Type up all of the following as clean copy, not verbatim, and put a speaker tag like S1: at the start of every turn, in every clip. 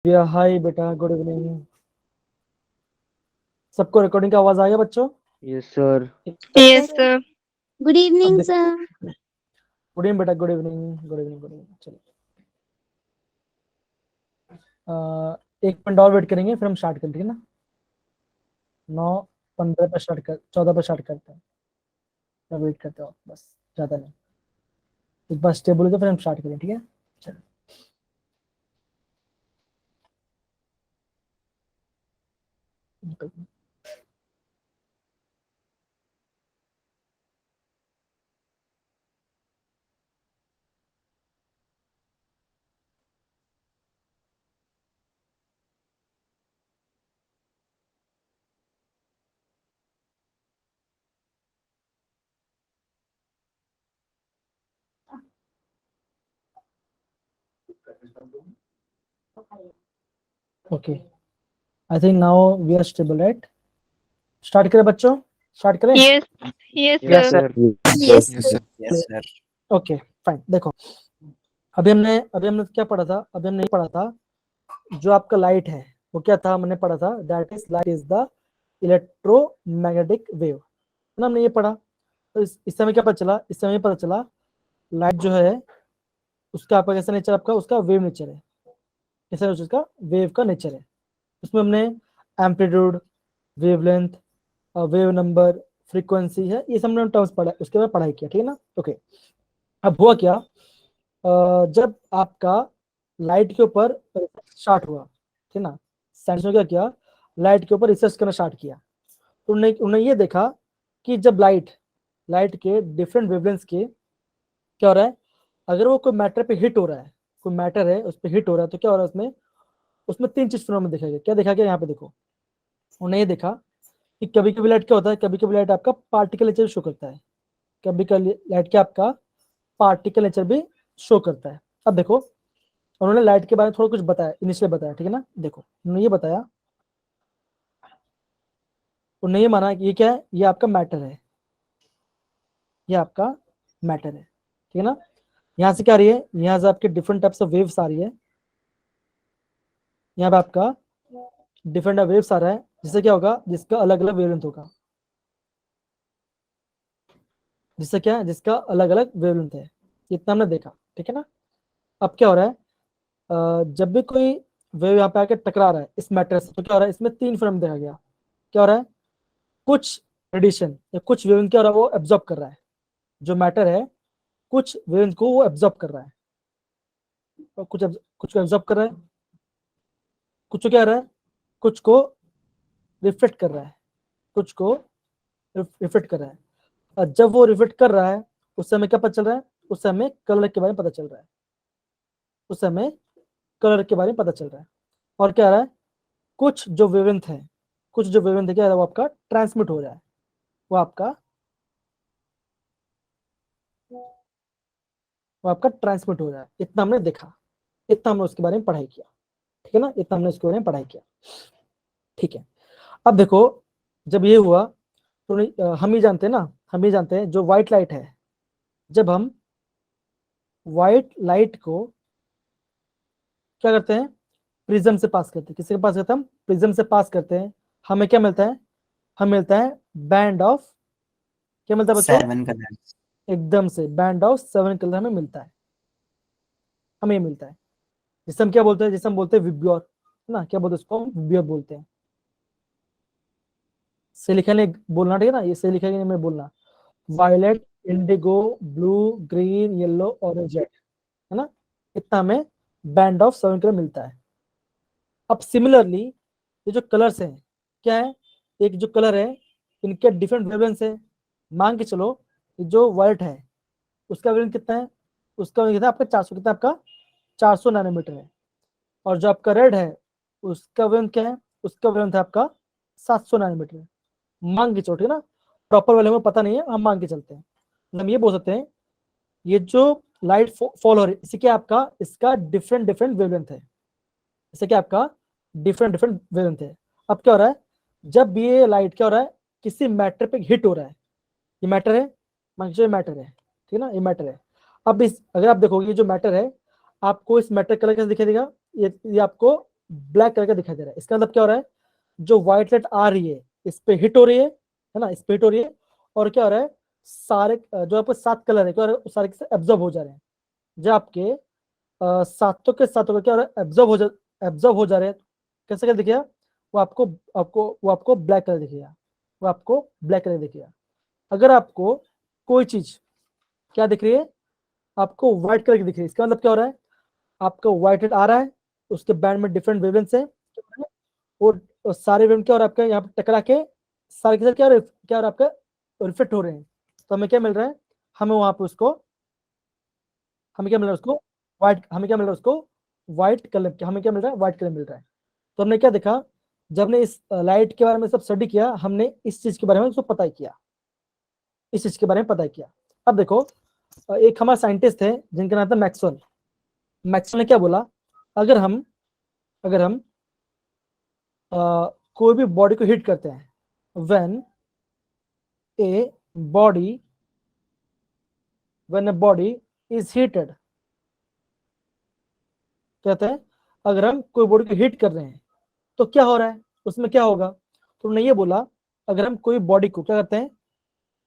S1: हाय बेटा, good evening. सबको recording का आवाज आ गया बच्चों?
S2: Yes sir.
S3: Yes sir.
S4: Good evening sir.
S1: Good evening बेटा, good evening, good evening, good evening. चलो, एक मिनट और वेट करेंगे, फिर हम स्टार्ट करेंगे, ठीक है ना? 9:15 पर स्टार्ट कर, 14 पर स्टार्ट करते हैं। वेट करते हो बस, ज़्यादा नहीं। एक बार स्टेबल हो जाए फिर हम स्टार्ट करें, ठीक है? चलो, okay. I think now we are stable, right? Start करें बच्चों, स्टार्ट करें?
S3: Yes yes
S2: yes
S3: sir.
S2: Sir.
S4: Yes
S5: yes sir.
S1: Okay fine. देखो, अभी हमने क्या पढ़ा था? अभी हमने पढ़ा था जो आपका लाइट है वो क्या था? हमने पढ़ा था that is light is the electromagnetic wave, है ना? हमने ये पढ़ा। तो इस समय क्या पता चला? इस समय पता चला लाइट जो है उसका आपका कैसा नेचर? आपका उसका वेव नेचर है। कैसा है उसका? वेव का नेचर है। उसमें हमने amplitude, wavelength, wave number, frequency है, ये सब हमने टर्म्स पढ़ा, उसके बाद पढ़ाई किया, ठीक है ना? ओके। अब हुआ क्या, जब आपका लाइट के ऊपर स्टार्ट हुआ, ठीक है ना, साइंस ने क्या किया, लाइट के ऊपर रिसर्च करना स्टार्ट किया। तो उन्होंने ये देखा कि जब लाइट के डिफरेंट वेवलेंथ्स के क्या हो रहा है, अगर वो कोई मैटर पे हिट हो रहा है, कोई मैटर है उस पर हिट हो रहा है, तो क्या हो रहा है उसमें? उसमें तीन चीज फिनोमेना देखा गया। क्या देखा गया? यहाँ पे देखो, उन्होंने ये देखा कि कभी कभी लाइट क्या होता है, कभी कभी लाइट आपका पार्टिकल नेचर शो करता है, कभी कभी लाइट क्या आपका पार्टिकल नेचर भी शो करता है। अब देखो, उन्होंने लाइट के बारे में थोड़ा कुछ बताया, इनिशियली बताया, ठीक है ना? देखो, उन्होंने ये बताया, उन्होंने ये माना कि ये क्या है, ये आपका मैटर है, ये आपका मैटर है, ठीक है ना? यहाँ से क्या आ रही है? यहाँ से आपके डिफरेंट टाइप्स ऑफ वेव्स आ रही है, यहाँ पे आपका डिफरेंट वेव्स आ रहा है, जिससे क्या होगा, जिसका अलग अलग वेवलेंथ होगा, जिससे क्या है, जिसका अलग अलग वेवलेंथ है। इतना हमने देखा, ठीक है ना? अब क्या हो रहा है, जब भी कोई वेव यहाँ पे आके टकरा रहा है इस मैटर से, तो क्या हो रहा है, इसमें तीन फिनोमेना देखा गया। क्या हो रहा है? कुछ रेडिएशन या कुछ वेवलेंथ क्या हो रहा है, वो एब्जॉर्ब कर रहा है। जो मैटर है कुछ वेवलेंथ को वो एब्जॉर्ब कर रहा है, और कुछ को एब्जॉर्ब कर रहा है, कुछ को क्या कर रहा है, कुछ को रिफ्लेक्ट कर रहा है, कुछ को रिफ्लेक्ट कर रहा है। और जब वो रिफ्लेक्ट कर रहा है, उस समय क्या पता चल रहा है? उस समय कलर के बारे में पता चल रहा है, उस समय कलर के बारे में पता चल रहा है। और क्या आ रहा है, कुछ जो वेवलेंथ है, कुछ जो वेवलेंथ है क्या है, वो आपका ट्रांसमिट हो रहा है, वो आपका ट्रांसमिट हो रहा है। इतना हमने देखा, इतना हमने उसके बारे में पढ़ाई किया, ठीक है ना? इतना हमने उसके बारे में पढ़ाई किया, ठीक है। अब देखो, जब ये हुआ तो हम ही जानते हैं ना, हम ही जानते हैं जो व्हाइट लाइट है, जब हम व्हाइट लाइट को क्या करते हैं, प्रिज्म से पास करते हैं। किसके पास करते हैं? हम प्रिज्म से पास करते हैं। हमें क्या मिलता है? हमें मिलता है बैंड ऑफ, क्या मिलता है बच्चों?
S5: 7 कलर्स।
S1: एकदम से बैंड ऑफ 7 कलर हमें मिलता है, हमें ये मिलता है, जिसे हम क्या बोलते हैं, जिसे हम बोलते हैं विब्योर, है ना? क्या बोलते हैं उसको? हम विब्योर बोलते हैं। से लिखा नहीं बोलना, ठीक है ना? ये से लिखा नहीं मैं बोलना। Violet, indigo, blue, green, yellow, orange, red, है ना? इतना हमें बैंड ऑफ 7 कलर मिलता है। अब सिमिलरली ये जो कलर्स हैं क्या है, एक जो कलर है इनके डिफरेंट वेवलेंथ है। मान के चलो जो वाइट है उसका वेवलेंथ कितना है? उसका वेवलेंथ आपका 400, कितना आपका 400 नैनोमीटर है। और जो आपका रेड है उसका वेवलेंथ क्या है? उसका वेवलेंथ है आपका 700 नैनोमीटर है। मान के चलो, ठीक है ना? प्रॉपर वैल्यू में पता नहीं है, हम मान के चलते हैं। हम ये बोल सकते हैं ये जो लाइट फॉल हो रही है इसी के आपका इसका डिफरेंट डिफरेंट वेवलेंथ है, इसे क्या आपका डिफरेंट डिफरेंट वेवलेंथ है। अब क्या हो रहा है, जब ये लाइट क्या हो रहा है, किसी मैटर पे हिट हो रहा है, ये मैटर है, मान लीजिए मैटर है, ठीक है ना? ये मैटर है। अब इस अगर आप देखोगे ये जो मैटर है, आपको इस मैटर कलर कैसे दिखाई देगा? ये आपको ब्लैक कलर का दिखाई दे रहा है। इसका मतलब क्या हो रहा है, जो व्हाइट लाइट आ रही है इस पे हिट हो रही है ना, इस पे हिट हो रही है, और क्या हो रहा है, सारे जो आपके 7 कलर है क्या हो रहा है, सारे से एब्जॉर्ब हो जा रहे हैं। जो आपके सातों के सातों का क्या हो रहा है, एब्जॉर्ब हो जा रहे हैं। कैसे क्या दिखेगा, वो आपको ब्लैक कलर दिखेगा, वो आपको ब्लैक कलर दिखेगा। अगर आपको कोई चीज क्या दिख रही है, आपको व्हाइट कलर की दिख रही है, इसका मतलब क्या हो रहा है, आपका व्हाइट लाइट आ रहा है, उसके बैंड में डिफरेंट वेवलेंथ है, और सारे वेवलेंथ क्या हो रहा है आपका यहाँ पे टकरा के सारे के साथ क्या हो रहा है आपका रिफ्लेक्ट हो रहे हैं। तो हमें क्या मिल रहा है, हमें वहां पे उसको हमें क्या मिल रहा है उसको व्हाइट हमें क्या मिल रहा है उसको व्हाइट कलर, हमें क्या मिल रहा है, व्हाइट कलर मिल रहा है। तो हमने क्या देखा, जब ने इस लाइट के बारे में सब स्टडी किया, हमने इस चीज के बारे में उसको पता किया, इस चीज के बारे में पता किया। अब देखो, एक हमारा साइंटिस्ट है जिनका नाम था मैक्सवेल। मैक्सवेल ने क्या बोला, अगर हम अगर हम कोई भी बॉडी को हिट करते हैं, when a body when a body is heated, कहते हैं अगर हम कोई बॉडी को हीट कर रहे हैं तो क्या हो रहा है, उसमें क्या होगा। तो उन्होंने ये बोला, अगर हम कोई बॉडी को क्या करते हैं,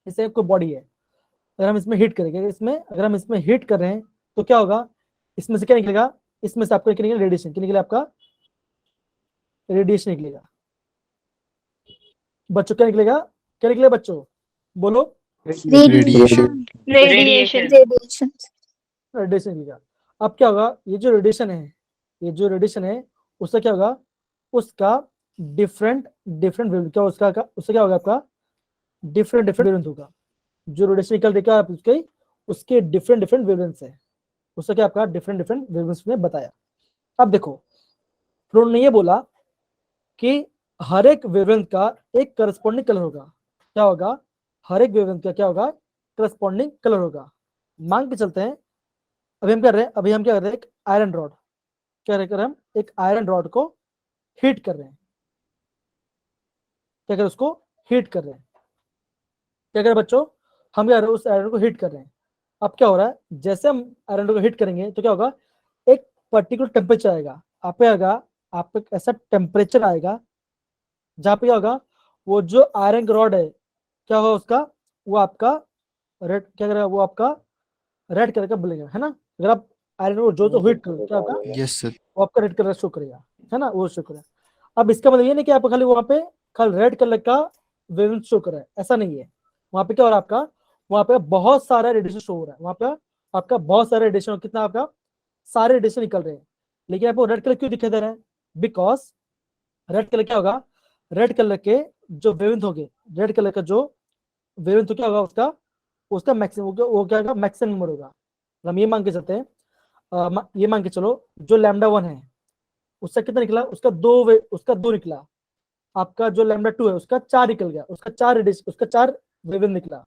S1: जैसे कोई बॉडी है, अगर हम इसमें हीट करेंगे, अगर हम इसमें हीट कर रहे हैं तो क्या होगा, इसमें से क्या निकलेगा, इसमें से आपको क्या निकलेगा, रेडिएशन। क्या निकलेगा, आपका रेडिएशन निकलेगा। बच्चों क्या निकलेगा, क्या निकलेगा बच्चों, बोलो।
S4: Radiation.
S3: Radiation.
S4: Radiation.
S1: रेडिएशन निकलेगा। अब क्या होगा, ये जो रेडिएशन है उससे क्या होगा, उसका डिफरेंट डिफरेंट क्या उससे क्या होगा, आपका डिफरेंट डिफरेंट वेवलेंथ होगा। जो रेडिएशन निकल रही है उसके उसके डिफरेंट डिफरेंट वेवलेंथ है, उससे क्या आपका डिफरेंट डिफरेंट वेवलेंथ ने बताया। अब देखो, फिर उन्होंने ये बोला कि हर एक वेवलेंथ का एक करस्पॉन्डिंग कलर होगा। क्या होगा, हर एक वेवलेंथ का क्या होगा, करस्पॉन्डिंग कलर होगा। मान के चलते हैं, अभी हम क्या कर रहे हैं, एक आयरन रॉड, क्या कर रहे हैं, हम एक आयरन रॉड को हीट कर रहे हैं। क्या कर उसको हीट कर रहे हैं, क्या कर बच्चों, हम क्या कर रहे हैं, उस आयरन को हीट कर रहे हैं। अब क्या हो रहा है, जैसे हम आयरन को हीट करेंगे तो क्या होगा, एक पर्टिकुलर टेम्परेचर आएगा, आप पे ऐसा टेम्परेचर आएगा जहाँ पे क्या होगा, वो जो आयरन रॉड है क्या होगा उसका, वो आपका रेड क्या करेगा, वो आपका रेड कलर का बनेगा, है ना। अगर आप आयरन को जो हीट करो क्या होगा,
S2: यस सर।
S1: वो आपका रेड कलर शो करेगा, है ना, वो शो करेगा। अब इसका मतलब ये नहीं कि आप खाली वहां पे खाली रेड कलर का वेवलेंथ शो कर रहा है, ऐसा नहीं है। वहां पे क्या हो रहा है, आपका वहां पे बहुत सारा रेडिएशन शो हो रहा है, वहां पे आपका बहुत सारे रेडिएशन, कितना आपका सारे रेडिएशन निकल रहे हैं, लेकिन आपको रेड कलर क्यों दिखाई दे रहा है, बिकॉज रेड कलर क्या होगा, रेड कलर के जो वेवलेंथ होंगे, रेड कलर का जो वेवलेंथ क्या होगा उसका उसका मैक्सिमम वो क्या होगा, मैक्सिमम नंबर होगा। हम ये मान के चलते हैं, ये मान के चलो, जो लैम्डा 1 है उसका कितना निकला, उसका दो निकला। आपका जो लैम्डा 2 है उसका 4 निकल गया, उसका 4 वेव निकला,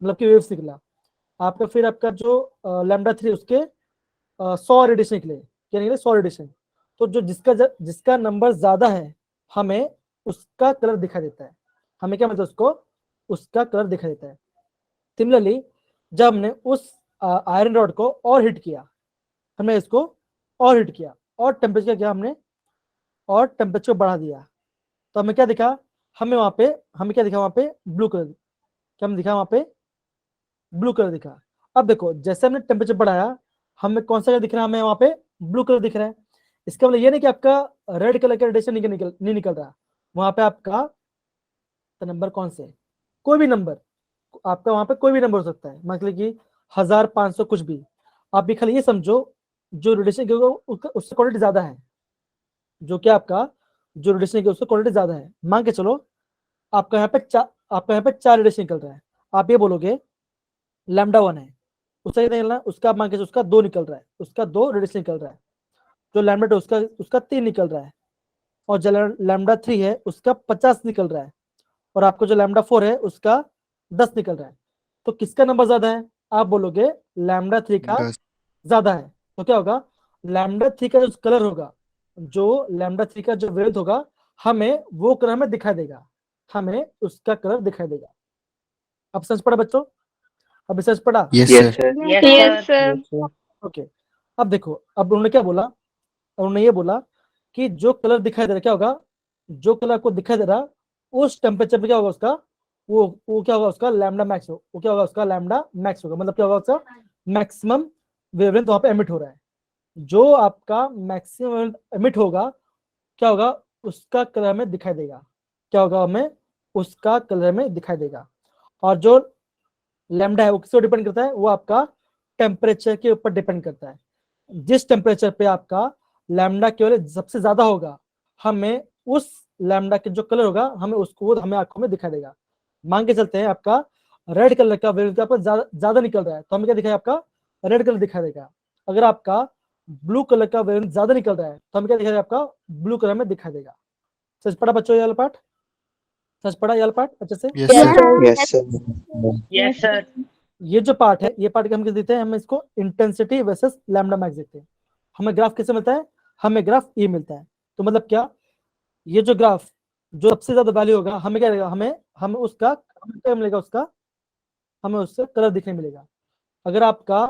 S1: मतलब कि वेव्स निकला। आपका फिर आपका जो लैम्डा 3 उसके 100 रेडिएशन निकले, क्या निकले, 100 रेडिएशन। तो जो जिसका नंबर ज्यादा है, हमें उसका कलर दिखाई देता है, हमें क्या मतलब उसको उसका कलर दिखाई देता है। सिमिलरली जब हमने उस आयरन रॉड को और हिट किया, हमने इसको और हिट किया और टेम्परेचर किया हमने, और टेम्परेचर बढ़ा दिया, तो हमें क्या दिखा, हमें क्या दिखा वहां पे, ब्लू कलर। क्या हमें दिखा वहां पे, ब्लू कलर दिखा। अब देखो, जैसे हमने टेम्परेचर बढ़ाया, हमें कौन सा कलर दिख रहा है, हमें वहां पे ब्लू कलर दिख रहा है। इसका मतलब ये नहीं कि आपका रेड कलर का रेडिएशन नहीं निकल रहा, वहां पे आपका नंबर कौन से, कोई भी नंबर, आपका वहां पे कोई भी नंबर हो सकता है, मतलब कि 1500 कुछ भी। आप भी खाली ये समझो, जो रेडिएशन उससे क्वालिटी ज्यादा है, जो कि आपका जो रेडिएशन की उसका क्वालिटी ज्यादा है। मान के चलो, आपका यहाँ पे 4 रेडिएशन निकल रहा है, आप ये बोलोगे लैम्डा 1 है, उसका कितना निकलना, उसका मान के चलो उसका 2 निकल रहा है, उसका 2 रेडिएशन निकल रहा है। जो लैम्डा 2 उसका 3 निकल रहा है, और जो लैम्डा 3 है उसका 50 निकल रहा है, और आपको जो लैम्डा 4 है उसका 10 निकल रहा है। तो किसका नंबर ज्यादा है, आप बोलोगे लैम्डा 3 का
S2: 10।
S1: ज्यादा है। तो क्या होगा, लैम्डा 3 का जो कलर होगा, जो लैम्डा 3 का जो वेव होगा, हमें वो कलर हमें दिखाई देगा, हमें उसका कलर दिखाई देगा। अब समझ पड़ा बच्चों, अब समझ पड़ा।
S2: Yes sir.
S3: Yes, sir.
S1: Okay, अब देखो, अब उन्होंने क्या बोला, उन्होंने ये बोला कि जो कलर दिखाई दे रहा क्या होगा, जो कलर आपको दिखाई दे रहा उस टेम्परेचर पे क्या होगा उसका, वो क्या होगा उसका लैम्डा मैक्स, वो क्या होगा उसका लैम्डा मैक्स होगा, मतलब क्या होगा उसका मैक्सिमम वेवलेंथ वहां पे एमिट हो रहा है। जो आपका मैक्सिमम एमिट होगा क्या होगा उसका कलर हमें दिखाई देगा, क्या होगा हमें उसका कलर में दिखाई देगा। और जो लैम्डा है वो किसको डिपेंड करता है, वो आपका टेम्परेचर के ऊपर डिपेंड करता है। जिस टेम्परेचर पे आपका लैम्डा केवल सबसे ज्यादा होगा, हमें उस लैम्डा के जो कलर होगा हमें उसको हमें आंखों में दिखाई देगा। मान के चलते हैं आपका रेड कलर का वेव आपका ज्यादा निकल रहा है तो हमें क्या दिखाएगा, आपका रेड कलर दिखाई देगा। अगर आपका ब्लू कलर का वेव ज्यादा निकल रहा है तो हमें क्या दिखाई देगा, आपका ब्लू कलर में दिखाई देगा। सच पढ़ा बच्चों ये वाला पार्ट, सच पढ़ा ये वाला पार्ट अच्छे से।
S4: Yes, sir.
S2: Yes, sir.
S5: Yes, sir.
S1: ये जो पार्ट है ये पार्ट हम किस देते हैं, हम इसको इंटेंसिटी वर्सेस लैम्डा मैक्स देते हैं। हमें ग्राफ कैसे मिलता है, हमें ग्राफ ई मिलता है। तो मतलब क्या, ये जो ग्राफ जो सबसे ज्यादा वैल्यू होगा हमें क्या रहेगा, हमें उसका हमें क्या मिलेगा, उसका हमें उससे कलर दिखने मिलेगा। अगर आपका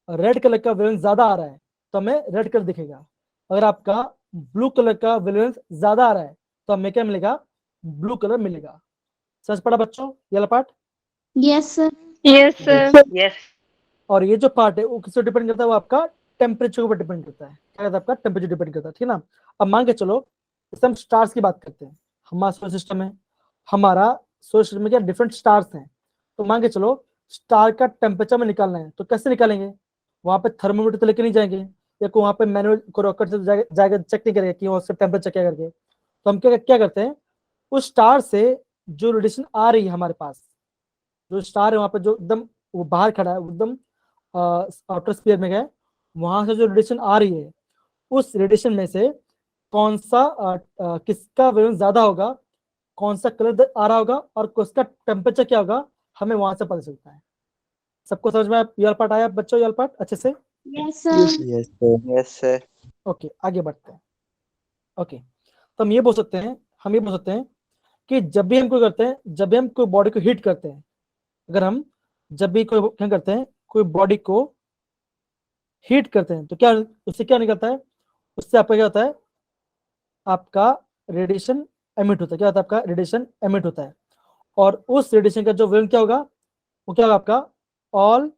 S1: रेड कलर का वेलेंस ज्यादा आ रहा है तो हमें रेड कलर दिखेगा। अगर आपका ब्लू कलर का वेलेंस ज्यादा आ रहा है तो हमें क्या मिलेगा, ब्लू कलर मिलेगा। समझ पड़ा बच्चों ये वाला part.
S2: Yes, sir.
S3: Yes, sir.
S5: Yes.
S1: और ये जो पार्ट है वो किससे डिपेंड करता है, वो आपका टेम्परेचर के ऊपर डिपेंड करता है। क्या कहता है, आपका टेम्परेचर डिपेंड करता है, ठीक है ना। अब मान के चलो जैसे हम स्टार्स की बात करते हैं, हमारा सोलर सिस्टम है, हमारा सोलर सिस्टम में क्या डिफरेंट स्टार्स हैं। तो मान के चलो स्टार का टेम्परेचर में निकालना है तो कैसे निकालेंगे, वहां पे थर्मोमीटर तो लेके नहीं जाएंगे, या कोई वहां पे मैनुअल को रॉकेट से जाएगा चेक नहीं करेगा कि उसका टेम्परेचर क्या करके। तो हम क्या करते हैं, उस स्टार से जो रेडिएशन आ रही है हमारे पास, जो स्टार है वहां पे जो एकदम वो बाहर खड़ा है, वो एकदम आउटर स्फीयर में गए, वहां से जो रेडिएशन आ रही है उस रेडिएशन में से कौन सा किसका वेवलेंथ ज्यादा होगा, कौन सा कलर आ रहा होगा और उसका टेम्परेचर क्या होगा, हमें वहां से पता चलता है। सबको समझ में ये पार्ट आया बच्चों, ये पार्ट अच्छे से।
S2: Yes, sir.
S4: Yes, sir.
S2: Yes, sir.
S1: Okay आगे बढ़ते हैं। ओके तो हम ये बोल सकते हैं, कि जब भी हम कोई करते हैं, जब भी हम कोई बॉडी को हीट करते हैं, अगर हम जब भी कोई क्या करते हैं, कोई बॉडी को हीट करते हैं तो क्या उससे क्या निकलता है, उससे आपका क्या होता है, आपका रेडिएशन एमिट होता है। क्या होता है, आपका रेडिएशन एमिट होता है। और उस रेडिएशन का जो वेवलेंथ क्या होगा, वो क्या होगा आपका ऑल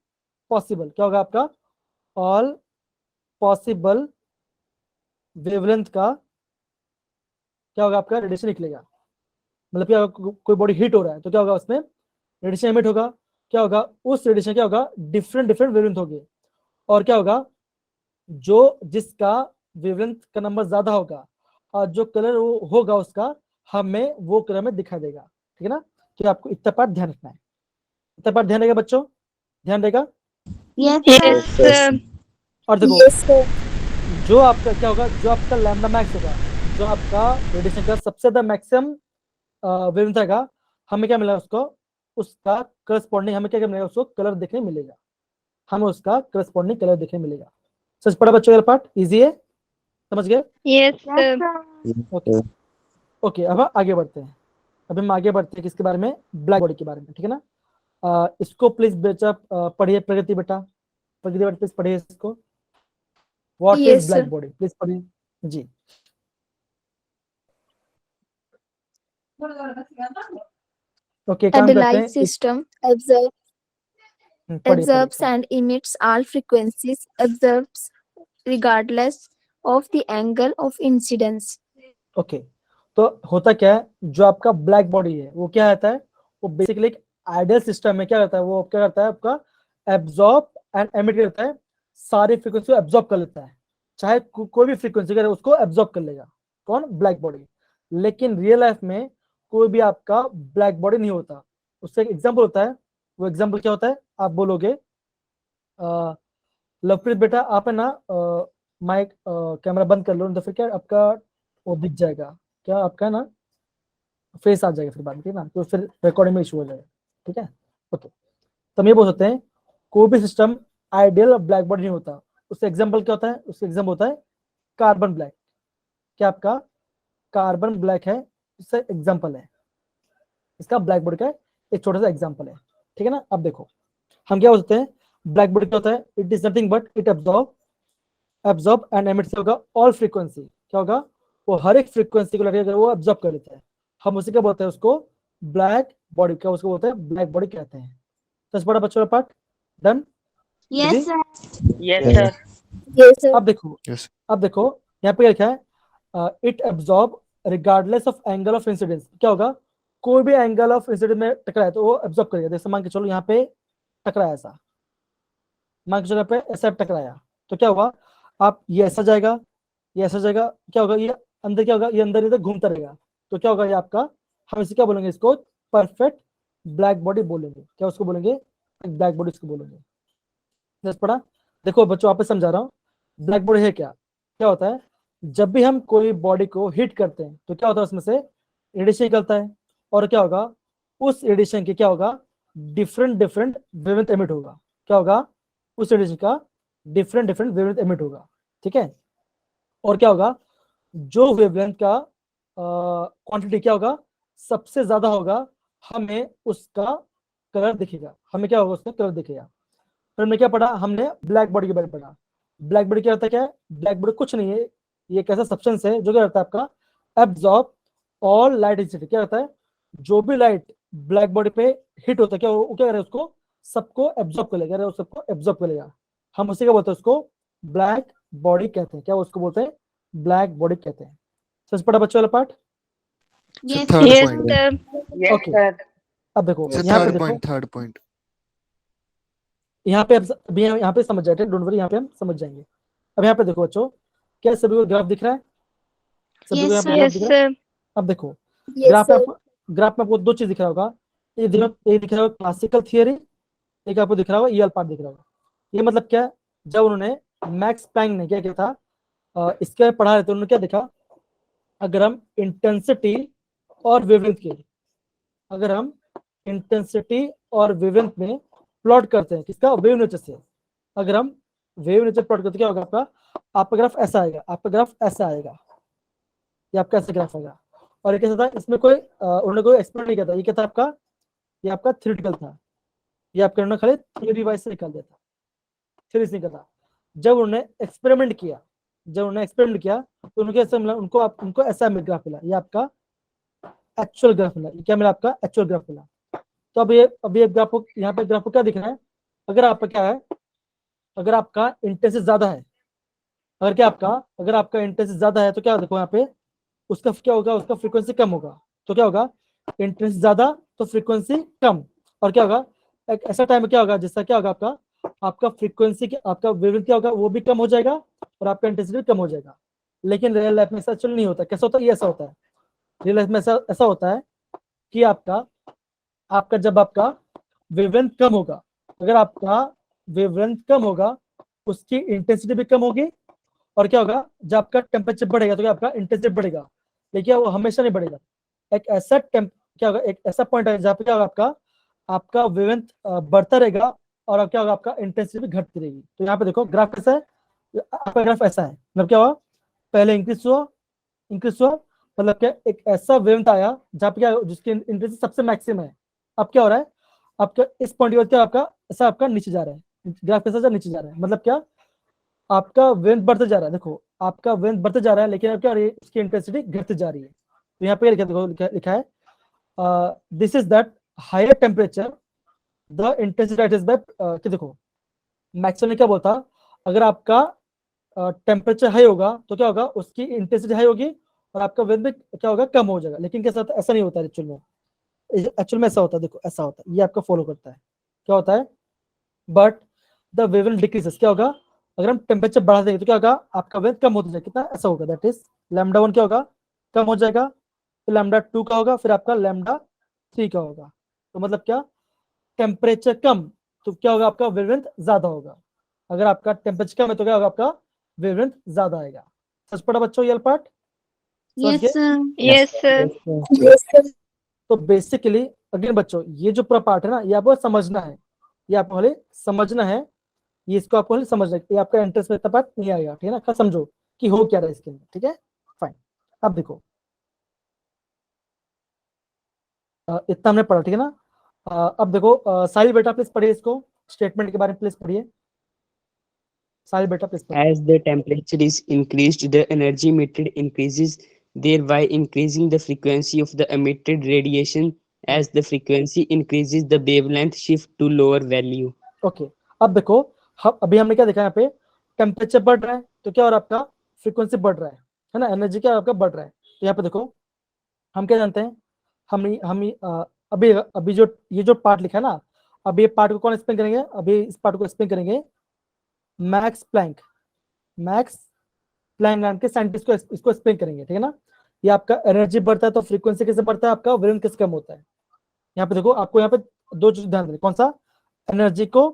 S1: पॉसिबल, क्या होगा आपका ऑल पॉसिबल वेवलेंथ का क्या होगा, आपका रेडिएशन निकलेगा। मतलब क्या होगा, कोई बॉडी हीट हो रहा है तो क्या होगा, उसमें रेडिएशन एमिट होगा। क्या होगा, उस रेडिएशन क्या होगा, डिफरेंट डिफरेंट वेवलेंथ होगी। और क्या होगा, जो जिसका वेवलेंथ का नंबर ज्यादा होगा और जो कलर वो होगा उसका, हमें वो कलर में दिखाई देगा। ठीक है ना। तो आपको इतना पार्ट ध्यान रखना है, इतना पार्ट ध्यान रहेगा बच्चों, ध्यान रहेगा।
S2: Yes,
S3: Yes,
S2: sir.
S3: sir.
S1: और देखो
S2: Yes, sir.
S1: जो आपका क्या होगा, जो आपका लैम्डा मैक्स होगा, जो आपका रेडिएशन का सबसे ज्यादा मैक्सिमम वेवलेंथ रहेगा, हमें क्या मिलेगा उसको, उसका करस्पॉन्डिंग हमें क्या मिलेगा, उसको कलर देखने मिलेगा, हमें उसका करस्पॉन्डिंग कलर देखने मिलेगा। सच पढ़ा बच्चों ये पार्ट, इजी है, समझ गए।
S3: Yes, sir.
S1: ओके ओके अब आगे बढ़ते हैं। अभी हम आगे बढ़ते हैं किसके बारे में, ब्लैक बॉडी के बारे में, ठीक है ना। इसको प्लीज बेटा पढ़िए, प्रगति बेटा, प्रगति बेटा प्लीज पढ़िए इसको। What is
S6: Yes,
S1: black
S6: sir.
S1: Body, please पढ़िए जी। ओके
S6: A
S1: काम करते
S6: light
S1: हैं
S6: system
S1: पढ़िए
S6: absorbs and emits all frequencies, absorbs regardless of the angle of incidence.
S1: Okay तो होता क्या है, जो आपका ब्लैक बॉडी है वो क्या रहता है, वो बेसिकली एक आइडियल सिस्टम में क्या रहता है, वो क्या करता है आपका एब्जॉर्ब एंड एमिट करता है, सारी फ्रीक्वेंसी को एब्जॉर्ब कर लेता है, चाहे कोई भी फ्रीक्वेंसी करे उसको एब्जॉर्ब कर लेगा, कौन, ब्लैक बॉडी। लेकिन रियल लाइफ में कोई भी आपका ब्लैक बॉडी नहीं होता। उससे एक एग्जाम्पल होता है, वो एग्जाम्पल क्या होता है, आप बोलोगे लवप्रीत बेटा आप है ना माइक कैमरा बंद कर लो, तो फिर क्या आपका वो दिख जाएगा, क्या आपका है ना फेस आ जाएगा फिर बाद में, ठीक है ना, तो फिर रिकॉर्डिंग में इशू हो जाएगा, ठीक है। ओके तो हम ये बोल सकते हैं कोई भी सिस्टम आइडियल ब्लैक बॉडी नहीं होता। उसका एग्जांपल क्या होता है, उसका एग्जांपल होता है कार्बन ब्लैक। क्या आपका कार्बन ब्लैक है, इसका एग्जांपल है, इसका ब्लैक बॉडी का एक छोटा सा एग्जांपल है, ठीक है ना। अब देखो हम क्या बोल सकते हैं, ब्लैक बॉडी क्या होता है, it is nothing but it absorb and emits होगा ऑल फ्रीक्वेंसी, क्या होगा वो हर एक फ्रीक्वेंसी को लगेगा वो ऑब्जर्व कर लेता है। हम उसी क्या बोलते हैं उसको ब्लैक बॉडी, क्या उसको बोलते हैं ब्लैक बॉडी कहते हैं। दस बड़ा बच्चों का part done.
S2: Yes, sir.
S3: Yes,
S4: Yes.
S3: sir.
S6: Yes, sir.
S1: अब देखो
S4: Yes.
S1: अब देखो यहाँ पे क्या लिखा है, it absorb regardless of angle of incidence. क्या होगा, कोई भी एंगल ऑफ इंसिडेंस में टकराए तो वो एब्जॉर्ब करेगा। जैसे मान के चलो यहाँ पे टकराया ऐसा, मान के चलो यहाँ पे ऐसा टकराया तो क्या होगा, आप ये ऐसा जाएगा, ये ऐसा जाएगा, क्या होगा, ये अंदर क्या होगा, ये अंदर इधर घूमता रहेगा। तो क्या होगा ये आपका, हम इसे क्या बोलेंगे, इसको परफेक्ट ब्लैक बॉडी बोलेंगे। क्या उसको बोलेंगे, ब्लैक बॉडी इसको बोलेंगे। जैसे पढ़ा, देखो बच्चों आप समझा रहा हूँ। ब्लैक बॉडी है क्या, क्या होता है, जब भी हम कोई बॉडी को हीट करते हैं तो क्या होता है उसमें से रेडिएशन निकलता है, और क्या होगा उस रेडिएशन के क्या होगा, डिफरेंट डिफरेंट वेवलेंथ एमिट होगा। क्या होगा, उस रेडिएशन का डिफरेंट डिफरेंट वेवलेंथ एमिट होगा, ठीक है। और क्या होगा, जो वेवलेंथ का क्वांटिटी क्या होगा सबसे ज्यादा होगा, हमें उसका कलर दिखेगा। हमें क्या होगा, उसका कलर दिखेगा। फिर हमने क्या पढ़ा, हमने ब्लैक बॉडी के बारे में पढ़ा। ब्लैक बॉडी क्या होता है, क्या है ब्लैक बॉडी, कुछ नहीं है, ये एक ऐसा सब्सटेंस है जो क्या करता है आपका एब्जॉर्ब ऑल लाइट इंटेंसिटी। क्या होता है, जो भी लाइट ब्लैक बॉडी पे हिट होता है क्या वो क्या करेगा, उसको सबको एब्जॉर्ब कर लेगा, वो सबको एब्जॉर्ब कर लेगा। हम उसी क्या बोलते हैं, उसको ब्लैक बॉडी कहते हैं। क्या उसको बोलते हैं, ब्लैक बॉडी कहते हैं। समझ पड़ा बच्चों वाला part.
S4: So
S2: Yes,
S4: third
S2: sir.
S3: Yes,
S4: point.
S3: sir. Yes,
S1: Okay.
S3: sir.
S1: अब देखो
S4: So
S1: यहाँ पे
S4: third
S1: देखो,
S4: point. Third point.
S1: यहाँ पे अभी यहाँ पे समझ जाते हैं, डोंट वरी, यहाँ पे हम समझ जाएंगे। अब यहाँ पे देखो बच्चों, क्या सभी को ग्राफ दिख रहा है, सभी को
S2: Yes,
S1: यहाँ पे
S2: sir.
S1: ग्राफ
S3: Yes,
S1: दिख रहा है।
S3: sir.
S1: अब देखो
S6: Yes,
S1: ग्राफ में
S6: sir.
S1: आपको, ग्राफ में आपको दो चीज दिख रहा होगा, एक दिख रहा होगा क्लासिकल थियरी, एक आपको दिख रहा होगा ईएल पार्ट दिख रहा होगा। ये मतलब क्या है, जब उन्होंने मैक्स प्लैंक ने क्या किया था, इसके बारे में पढ़ा रहे थे, उन्होंने क्या देखा, अगर हम इंटेंसिटी और वेवलेंथ के, अगर हम इंटेंसिटी और वेवलेंथ में प्लॉट करते हैं किसका, वेव नेचर से, अगर हम वेव नेचर प्लॉट करते क्या होगा आपका ग्राफ ऐसा आएगा, आपका ग्राफ ऐसा आएगा, ये आपका ऐसा ग्राफ आएगा। और ये कैसा था, इसमें कोई उन्होंने कोई एक्सपेरिमेंट नहीं किया था, ये क्या था आपका, ये आपका थ्योरेटिकल था, ये आपके उन्होंने खाली थ्योरी वाइज से निकाल दिया था, थ्योरी से निकला। जब उन्होंने एक्सपेरिमेंट किया, तो उनको ऐसा मिला, उनको ऐसा ग्राफ मिला, ये आपका एक्चुअल ग्राफ मिला। ये क्या मिला, आपका एक्चुअल ग्राफ मिला। तो अब ये ग्राफ को, यहाँ पे ग्राफ को क्या दिख रहा है, अगर आपका क्या है, अगर आपका इंटेंसिटी ज्यादा है, अगर आपका इंटेंसिटी ज्यादा है तो क्या देखो यहाँ पे, उसका क्या होगा, उसका फ्रीक्वेंसी कम होगा। तो क्या होगा, इंटेंसिटी ज्यादा तो फ्रीक्वेंसी कम। और क्या होगा, एक ऐसा टाइम क्या होगा जिससे क्या होगा, आपका फ्रीक्वेंसी, आपका वेवलेंथ क्या होगा वो भी कम हो जाएगा और आपका इंटेंसिटी भी कम हो जाएगा। लेकिन रियल लाइफ में ऐसा एक्चुअली नहीं होता। कैसा होता है, ये ऐसा होता है, रियल लाइफ में ऐसा होता है कि आपका जब आपका वेवलेंथ कम होगा, अगर आपका वेवलेंथ कम होगा उसकी इंटेंसिटी भी कम होगी। और क्या होगा, जब आपका टेम्परेचर बढ़ेगा तो क्या आपका इंटेंसिटी बढ़ेगा, लेकिन वो हमेशा नहीं बढ़ेगा। एक ऐसा क्या होगा, एक ऐसा पॉइंट है जहाँ पे क्या होगा, आपका वेवलेंथ बढ़ता रहेगा और क्या होगा, आपका इंटेंसिटी भी घटती रहेगी। तो यहाँ पे देखो ग्राफ कैसा है, आपका ग्राफ ऐसा है, मतलब क्या हुआ, पहले इंक्रीज हुआ, मतलब क्या एक ऐसा वेवलेंथ आया जहाँ पे क्या, जिसकी इंटेंसिटी सबसे मैक्सिमम है। अब क्या हो रहा है, आपका इस पॉइंट के बाद क्या आपका ऐसा आपका नीचे जा रहा है, ग्राफ कैसा नीचे जा रहा है, मतलब क्या आपका वेवलेंथ बढ़ते जा रहा है। देखो आपका वेवलेंथ बढ़ते जा रहा है, लेकिन अब क्या हो रही है, उसकी इंटेंसिटी घटते जा रही है। तो यहाँ पे देखो लिखा है, this is that higher temperature the intensity is by, कि देखो मैक्सवेल ने क्या बोलता, अगर आपका टेम्परेचर हाई होगा तो क्या होगा, उसकी इंटेंसिटी हाई होगी और आपका वेवलेंथ भी क्या होगा, कम हो जाएगा। लेकिन कैसा होता है, ऐसा नहीं होता एक्चुअल में ऐसा होता है, देखो ऐसा होता है, ये आपका फॉलो करता है, क्या होता है, बट द वेवलेंथ डिक्रीजेस। क्या होगा, अगर हम टेम्परेचर बढ़ा देंगे तो क्या होगा, आपका वेवलेंथ कम होता जाएगा, कितना ऐसा होगा, दैट इज λ1 क्या होगा, कम हो जाएगा, फिर λ2 का होगा, फिर आपका λ3 का होगा। तो मतलब क्या, टेम्परेचर कम तो क्या होगा, आपका वेवलेंथ ज्यादा होगा। अगर आपका टेम्परेचर कम है तो क्या होगा, आपका वेवलेंथ ज्यादा आएगा। समझ पड़ा बच्चों ये पार्ट, समझ
S2: Yes,
S1: गए।
S2: sir.
S3: Yes, sir.
S6: Yes, sir.
S1: तो बेसिकली अगेन बच्चों, ये जो पूरा पार्ट है ना, ये आपको समझना है, ये आपको खाली समझना है, ये इसको आपको खाली समझना है। ये आपका इंटरेस्ट में इतना पार्ट नहीं आएगा, ठीक है ना, खाली समझो कि हो क्या रहा है इसके अंदर, ठीक है फाइन। अब देखो इतना हमने पढ़ा, ठीक है ना। अब देखो साहिल बेटा प्लीज पढ़िए इसको, स्टेटमेंट के बारे में प्लीज पढ़िए। साहिल बेटा प्लीज पढ़िए।
S4: As the temperature is increased, the energy emitted increases, thereby increasing the frequency of the emitted radiation. As the frequency increases, the wavelength shift to lower value.
S1: Okay, अब देखो हम अभी हमने क्या देखा यहाँ पे, टेम्परेचर बढ़ रहा है तो क्या हो रहा है आपका, फ्रीक्वेंसी बढ़ रहा है ना, एनर्जी क्या आपका बढ़ रहा है। तो यहाँ पे देखो हम क्या जानते हैं, अभी अभी जो ये जो पार्ट लिखा है ना, अभी ये पार्ट को कौन एक्सप्लेन करेंगे, अभी इस पार्ट को एक्सप्लेन करेंगे मैक्स प्लैंक। मैक्स प्लैंक नाम के साइंटिस्ट को इसको एक्सप्लेन करेंगे, ठीक है ना। ये आपका एनर्जी बढ़ता है तो फ्रीक्वेंसी कैसे बढ़ता है, आपका वेवलेंथ कैसे कम होता है। यहाँ पे देखो आपको यहाँ पे दो चीज ध्यान दें, कौन सा, एनर्जी को,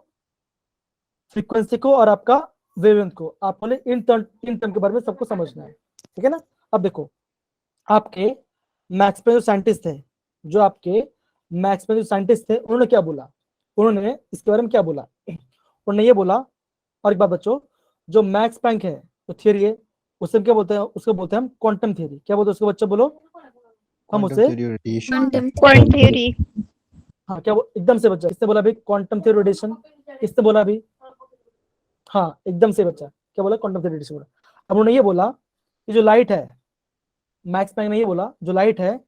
S1: फ्रीक्वेंसी को और आपका वेवलेंथ को, आपको इन टर्म के बारे में सबको समझना है, ठीक है ना। अब देखो आपके मैथ्स में जो साइंटिस्ट थे, जो आपके मैथ्स में जो साइंटिस्ट थे, उन्होंने क्या बोला, उन्होंने इसके बारे में क्या बोला, उन्होंने ये बोला। और एक बात बच्चों, जो मैक्स प्लैंक है तो थियरी है, उससे क्या बोलते हैं, उसको बोलते हैं हम क्वांटम थियरी। क्या बोलते हैं उसको बच्चों, बोलो हम
S5: क्वांटम
S1: उसे,
S5: theory radiation.
S6: Quantum
S3: Quantum theory.
S1: हाँ क्या एकदम से बच्चा, किसने बोला अभी क्वांटम थ्योरी रेडिएशन, किसने बोला अभी, हाँ एकदम से बच्चा, क्या बोला, क्वांटम थ्योरी रेडिएशन बोला। अब उन्होंने ये बोला कि जो लाइट है, मैक्स प्लैंक ने ये बोला, जो लाइट है,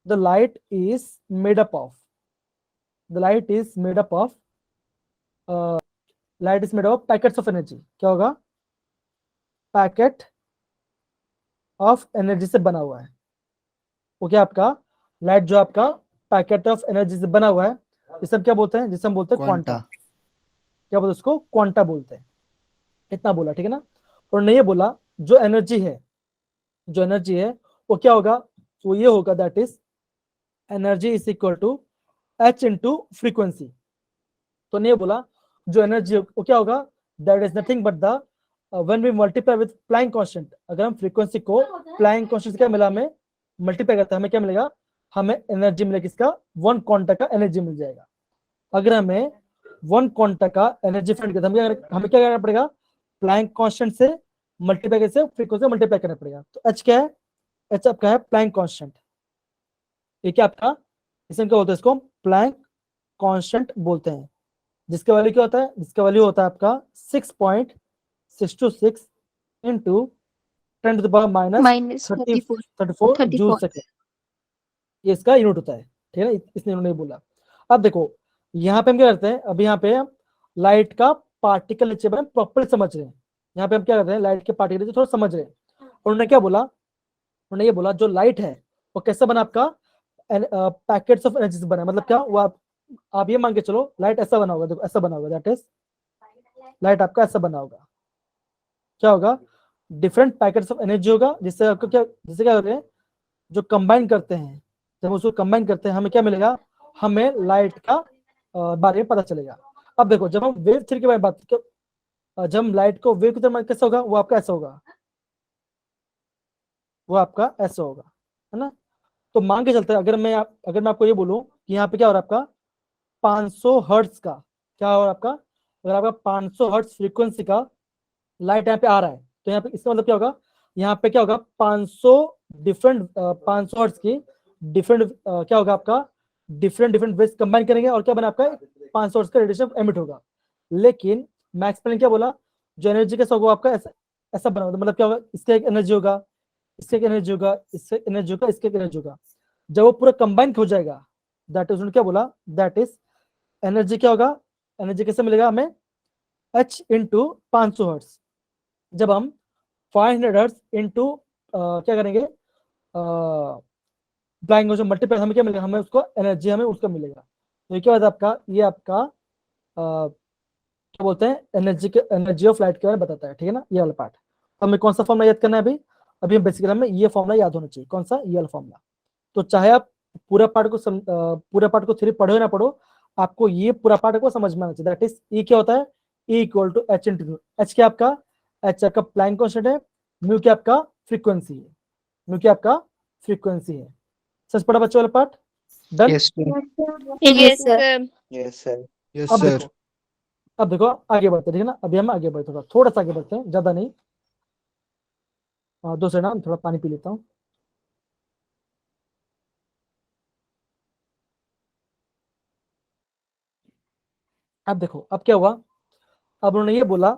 S1: the light is made up of, the light is made up of, light is made of packets of energy. क्या होगा, पैकेट ऑफ एनर्जी से बना हुआ है। वो क्या आपका, लाइट जो आपका पैकेट ऑफ एनर्जी से बना हुआ है, जिसे हम क्या बोलते हैं, जिसे हम बोलते हैं क्वांटा। क्या बोलते हैं उसको, क्वांटा बोलते हैं। इतना बोला, ठीक है ना। और नहीं ये बोला जो एनर्जी है, जो एनर्जी है वो क्या होगा, वो ये होगा, that is energy is equal to h into frequency. तो नहीं बोला जो एनर्जी वो क्या होगा, that is nothing but the when we multiply with Planck constant. अगर हम फ्रीक्वेंसी को प्लैंक कांस्टेंट से क्या मिला, हमें मल्टीप्लाई करता है, हमें क्या मिलेगा, हमें एनर्जी मिलेगी, किसका, वन क्वांटा का एनर्जी मिल जाएगा। अगर हमें वन क्वांटा का एनर्जी फाइंड करता है, हमें क्या करना पड़ेगा, प्लैंक कांस्टेंट से मल्टीप्लाई कैसे, फ्रीक्वेंसी मल्टीप्लाई करना पड़ेगा। तो एच क्या है, एच आपका है प्लैंक कांस्टेंट। ये क्या आपका, इसमें क्या होता है, इसको प्लैंक कांस्टेंट बोलते हैं, जिसका वैल्यू क्या होता है, जिसका वैल्यू होता है आपका 6.626 into 10 to the power
S6: minus
S1: 34
S6: 34.
S1: Joule second, ये इसका यूनिट होता है, ठीक है ना। इसने उन्होंने बोला। अब देखो यहाँ पे हम क्या करते हैं, अभी यहाँ पे लाइट का पार्टिकल नीचे में प्रॉपर समझ रहे हैं। यहाँ पे हम क्या करते हैं, लाइट के पार्टिकल थोड़ा समझ रहे हैं। उन्होंने क्या बोला, उन्होंने ये बोला जो लाइट है वो कैसे बना, आपका पैकेट्स ऑफ एनर्जी से बना है। मतलब क्या, वो आप ये मान के चलो, लाइट ऐसा बना होगा, देखो ऐसा बना होगा, दैट इज लाइट आपका ऐसा बना होगा। क्या होगा, डिफरेंट पैकेट्स ऑफ एनर्जी होगा, जिससे आपको क्या, जिससे क्या होते हैं, जो कंबाइन करते हैं, जब उसको कंबाइन करते हैं हमें क्या मिलेगा, हमें लाइट का बारे में पता चलेगा। अब देखो जब हम वेव थ्योरी के बारे में बात, जब हम लाइट को वेव की तरह कैसा होगा, वो आपका ऐसा होगा, वो आपका ऐसा होगा, है ना। तो मान के चलते हैं, अगर मैं आपको ये बोलूं कि यहाँ पे क्या हो रहा है आपका 500 हर्ट्ज का, क्या हो रहा है आपका, अगर आपका 500 हर्ट्ज फ्रीक्वेंसी का लाइट यहाँ पे आ रहा है, तो यहाँ पे इसका मतलब क्या होगा, यहाँ पे क्या होगा 500 डिफरेंट 500 हर्ट्ज की डिफरेंट क्या होगा आपका, डिफरेंट डिफरेंट वेव्स कंबाइन करेंगे और क्या बना आपका 500 हर्ट्ज का रेडिएशन एमिट होगा। लेकिन मैक्स प्लैंक क्या बोला, जो एनर्जी कैसा होगा आपका, ऐसा ऐसा बना होगा। मतलब क्या होगा, इसका एक एनर्जी होगा, इसका एक एनर्जी होगा, इसका एनर्जी होगा, इसका एक एनर्जी होगा। जब वो पूरा कंबाइन हो जाएगा, दैट इज, उन्होंने क्या बोला, दैट इज एनर्जी क्या होगा, एनर्जी कैसे मिलेगा हमें, एच इंटू 500 हर्ट्ज। जब हम 500 हर्ट्ज इंटू क्या करेंगे, ब्लाइंग जो मल्टीप्लाई, हमें क्या मिलेगा, हमें उसको एनर्जी, हमें उसका मिलेगा। तो ये क्या होता है आपका, ये आपका क्या बोलते हैं, एनर्जी ऑफ लाइट के बारे में बताता है, ठीक है ना, ये वाला पार्ट। तो हमें कौन सा फॉर्मूला याद करना है अभी, अभी हम बेसिकली हमें ये फॉर्मूला याद होना चाहिए, कौन सा, ये वाला फॉर्मूला। तो चाहे आप पूरा पार्ट को थ्री पढ़ो ना पढ़ो, आपको ये पूरा पार्ट को समझ में आना चाहिए। दैट इज ई क्या होता है, e equal to h into nu. H क्या आपका, एच आपका प्लैंक कांस्टेंट है, म्यू क्या आपका फ्रीक्वेंसी है, म्यू क्या आपका फ्रीक्वेंसी है। सच पढ़ा बच्चों वाला part, done.
S4: Yes, sir.
S3: Yes,
S6: sir.
S3: sir.
S4: Yes, sir.
S5: Yes
S1: अब
S5: सर।
S1: देखो, अब देखो आगे बढ़ते हैं, ठीक है ना। अभी हम आगे बढ़ते हैं, थोड़ा सा आगे बढ़ते हैं, ज्यादा नहीं। दूसरे नाम थोड़ा पानी पी लेता हूँ। अब देखो अब क्या हुआ, अब उन्होंने ये बोला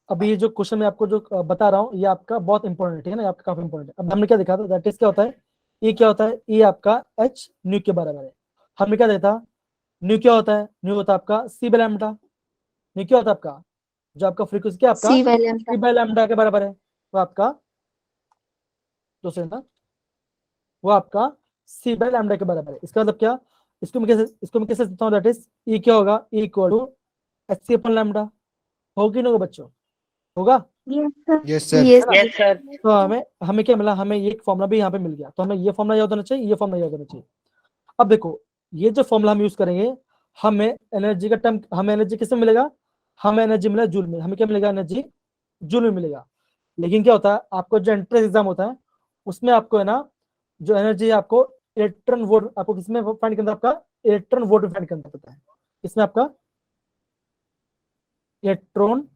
S1: अभी ये जो क्वेश्चन मैं आपको जो बता रहा हूँ ये आपका बहुत इंपॉर्टेंट है, ठीक है ना, ये आपका काफी इंपॉर्टेंट है। अब हमने क्या देखा था, दैट इज क्या होता है, ये क्या होता है, ये आपका एच न्यू के बराबर है। हमने क्या देखा, न्यू क्या होता है, न्यू होता है आपका सी बाय लैम्डा। न्यू क्या होता है आपका, जो आपका फ्रीक्वेंसी क्या आपका
S2: C by lambda.
S1: C by lambda के बराबर है, वो आपका दूसरे ना, वो आपका सी बाय लैम्डा के बराबर है। इसका मतलब क्या, इसको मैं कैसे लिखता हूँ, दैट इज ई क्या होगा, e equal to h c upon lambda. होगा कि नहीं होगा बच्चों, होगा।
S2: Yes, sir.
S5: Yes, sir.
S6: Yes.
S3: Yes, sir.
S1: तो हमें हमें क्या मिला, हमें ये एक फॉर्मूला भी यहाँ पे मिल गया, तो हमें ये फॉर्मूला याद होना चाहिए, ये फॉर्मूला याद होना चाहिए। अब देखो ये जो फॉर्मूला हम यूज करेंगे, हमें एनर्जी का टर्म, हमें एनर्जी किसमें मिलेगा, हमें एनर्जी मिलेगा जूल में। हमें क्या मिलेगा, एनर्जी जूल में मिलेगा। लेकिन क्या होता है, आपको जो एंट्रेंस एग्जाम होता है उसमें आपको है ना, जो एनर्जी है आपको इलेक्ट्रॉन वोल्ट, आपको किसमें फाइंड करना, आपका इलेक्ट्रॉन वोल्ट में फाइंड करना पड़ता है। इसमें आपका इलेक्ट्रॉन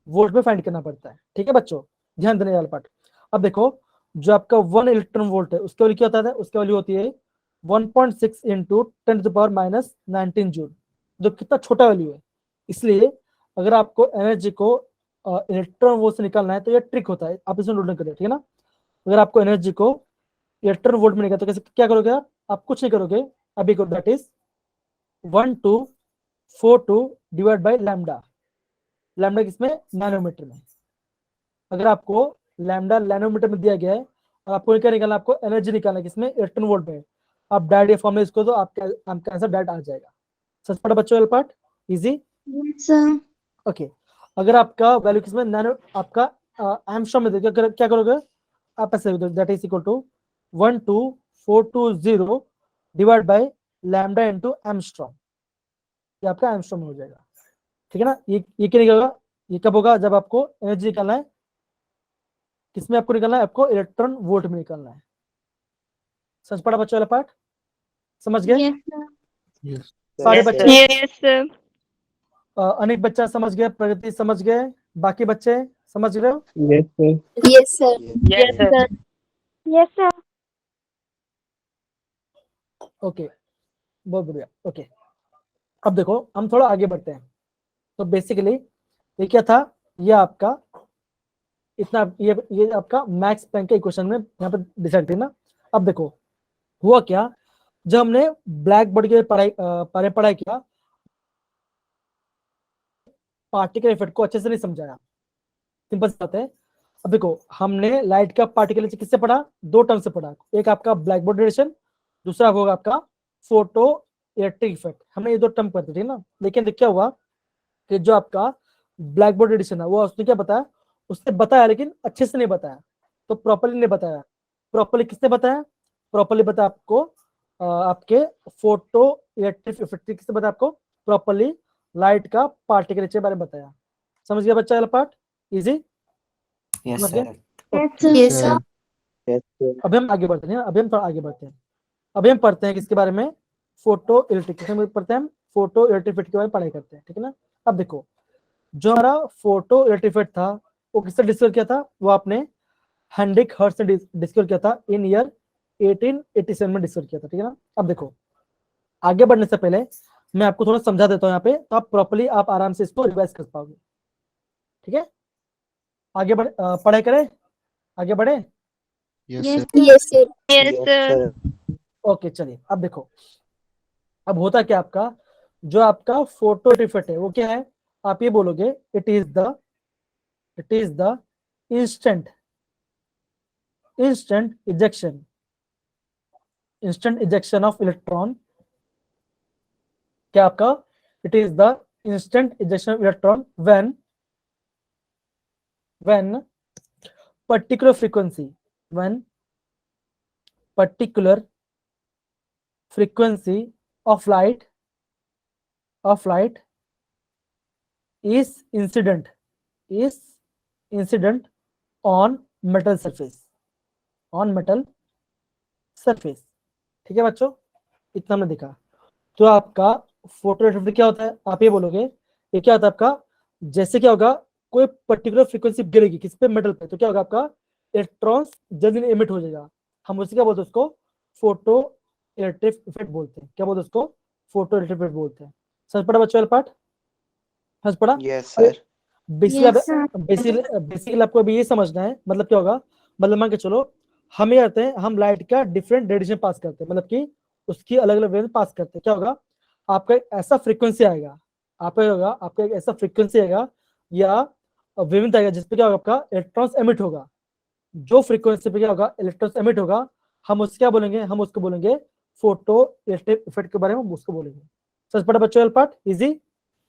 S1: वोल्ट में फाइंड करना पड़ता है, ठीक है बच्चों, ध्यान देने वाला पार्ट। अब देखो जो आपका 1 इलेक्ट्रॉन वोल्ट है उसकी वैल्यू क्या होता है, उसकी वैल्यू होती है 1.6 इंटू 10⁻⁻19 जूल, जो कितना छोटा वैल्यू है। इसलिए अगर आपको एनर्जी को इलेक्ट्रॉन वोल्ट से निकालना है तो ये ट्रिक होता है, आप इसमें नोट करें, ठीक है ना। अगर आपको एनर्जी को इलेक्ट्रॉन वोल्ट में निकालना तो कैसे क्या करोगे आप कुछ नहीं करोगे, अभी को that is 1242 divide by lambda. Lambda किसमें, नैनोमीटर में। अगर आपको लैम्डा नैनोमीटर में दिया गया है और आपको क्या निकालना, आपको एनर्जी निकालना है किसमें, इलेक्ट्रॉन वोल्ट में, आप डायरेक्ट ये फॉर्मूला इसको तो आपका आंसर डायरेक्ट आ जाएगा। सच पड़ा बच्चों, वाला part easy.
S2: Yes, sir.
S1: Okay, अगर आपका वैल्यू किसमें, नैनो आपका एंगस्ट्रॉम में देखिए, क्या करोगे आप, ऐसे that is equal to 12420 divide by lambda into angstrom, ये आपका एंगस्ट्रॉम में हो जाएगा, ठीक है ना। ये क्या निकलेगा, ये कब होगा, जब आपको एनर्जी निकालना है किसमें, आपको निकालना है, आपको इलेक्ट्रॉन वोल्ट में निकालना है। समझ पड़ा बच्चों वाला पार्ट, समझ गए
S2: Yes, sir.
S5: Yes.
S1: सारे
S3: Yes,
S1: बच्चे,
S3: sir. Yes, sir.
S1: अनेक बच्चा समझ गए, प्रगति समझ गए, बाकी बच्चे समझ रहे हो।
S4: Yes, sir.
S6: Yes, sir.
S3: Yes, sir.
S6: Yes, sir.
S1: Okay, बहुत बढ़िया। ओके, अब देखो हम थोड़ा आगे बढ़ते हैं। तो बेसिकली ये क्या था, ये आपका इतना, ये आपका मैक्स प्लैंक के इक्वेशन में यहाँ पे डिसाइड थी ना। अब देखो हुआ क्या, जब हमने ब्लैक बॉडी के पढ़ाई किया, पार्टिकल इफेक्ट को अच्छे से नहीं समझाया, सिंपल सी बात है। अब देखो हमने लाइट का पार्टिकल किससे पढ़ा, दो टर्म से पढ़ा, एक आपका ब्लैक बॉडी रेडिएशन, दूसरा होगा आपका फोटो इलेक्ट्रिक इफेक्ट। हमने ये दो टर्म पढ़ते थे ना। लेकिन क्या हुआ कि जो आपका ब्लैक बॉडी रेडिएशन है वो उसने क्या बताया, उसने बताया लेकिन अच्छे से नहीं बताया, तो प्रॉपर्ली नहीं बताया। प्रॉपर्ली किसने बताया, प्रॉपर्ली बताया आपको आपके फोटो इलेक्ट्रिक इफेक्ट किसने बताया आपको, प्रॉपर्ली लाइट का पार्टिकल के बारे में बताया। समझ गया बच्चा वाला पार्ट, इजी।
S5: Yes,
S1: समझ
S5: sir.
S1: गए?
S2: Yes, sir.
S6: Yes, sir.
S4: Yes, sir.
S1: अभी हम आगे बढ़ते हैं, अभी हम थोड़ा आगे बढ़ते हैं। अभी हम पढ़ते हैं किसके बारे में, फोटो इलेक्ट्रिक पढ़ते हैं, हम फोटो इलेक्ट्रिक इफेक्ट के बारे में पढ़ाई करते हैं, ठीक है ना। अब देखो जो हमारा फोटो इलेक्ट्रिक इफेक्ट था वो किससे डिस्कवर किया था, वो आपने हेनरिक हर्ट्ज से डिस्कवर किया था, इन ईयर 1887 में डिस्कवर किया था, ठीक है ना। अब देखो आगे बढ़ने से पहले मैं आपको थोड़ा समझा देता हूँ यहाँ पे, तो आप प्रॉपर्ली आप आराम से इसको रिवाइज कर पाओगे, ठीक है। आगे बढ़ पढ़ाई करें, आगे बढ़े।
S5: Yes,
S2: Yes,
S5: sir.
S2: sir.
S6: Yes, sir.
S3: Yes, sir.
S1: Okay चलिए, अब देखो अब होता क्या आपका, जो आपका फोटो इफेक्ट है वो क्या है, आप ये बोलोगे it is the instant ejection of electron. क्या आपका, it is the instant ejection of electron when particular frequency of light is incident on metal surface, ठीक है बच्चों, इतना हमने देखा। तो आपका फोटो इलेक्ट्रिक क्या होता है, आप ये बोलोगे ये क्या होता है आपका, जैसे क्या होगा कोई पर्टिकुलर फ्रीक्वेंसी गिरेगी किस पे, मेटल पे, तो क्या होगा आपका इलेक्ट्रॉन्स जल्दी एमिट हो जाएगा। हम उसी क्या बोलते हैं उसको, फोटो इलेक्ट्रिक इफेक्ट बोलते हैं। क्या बोलते हैं उसको, फोटो इलेक्ट्रिक इफेक्ट बोलते हैं। समझ पड़ा बच्चों वाला पार्ट, समझ पड़ा।
S5: Yes, sir.
S2: Yes, sir.
S1: Basically आपको अभी ये समझना है, मतलब क्या होगा, मतलब मान के चलो हम ये करते हैं, हम लाइट का डिफरेंट रेडिएशन पास करते हैं, मतलब कि उसकी अलग अलग वेव पास करते हैं। क्या होगा, आपका एक ऐसा फ्रीक्वेंसी आएगा, आपका एक ऐसा फ्रीक्वेंसी आएगा या वेवलेंथ आएगा जिसपे क्या होगा, आपका इलेक्ट्रॉन्स एमिट होगा। जो फ्रीक्वेंसी पे क्या होगा, इलेक्ट्रॉन्स एमिट होगा, हम उसको क्या बोलेंगे, हम उसको बोलेंगे फोटो इलेक्ट्रिक इफेक्ट के बारे में हम उसको बोलेंगे। समझ पड़ा बच्चों, part easy.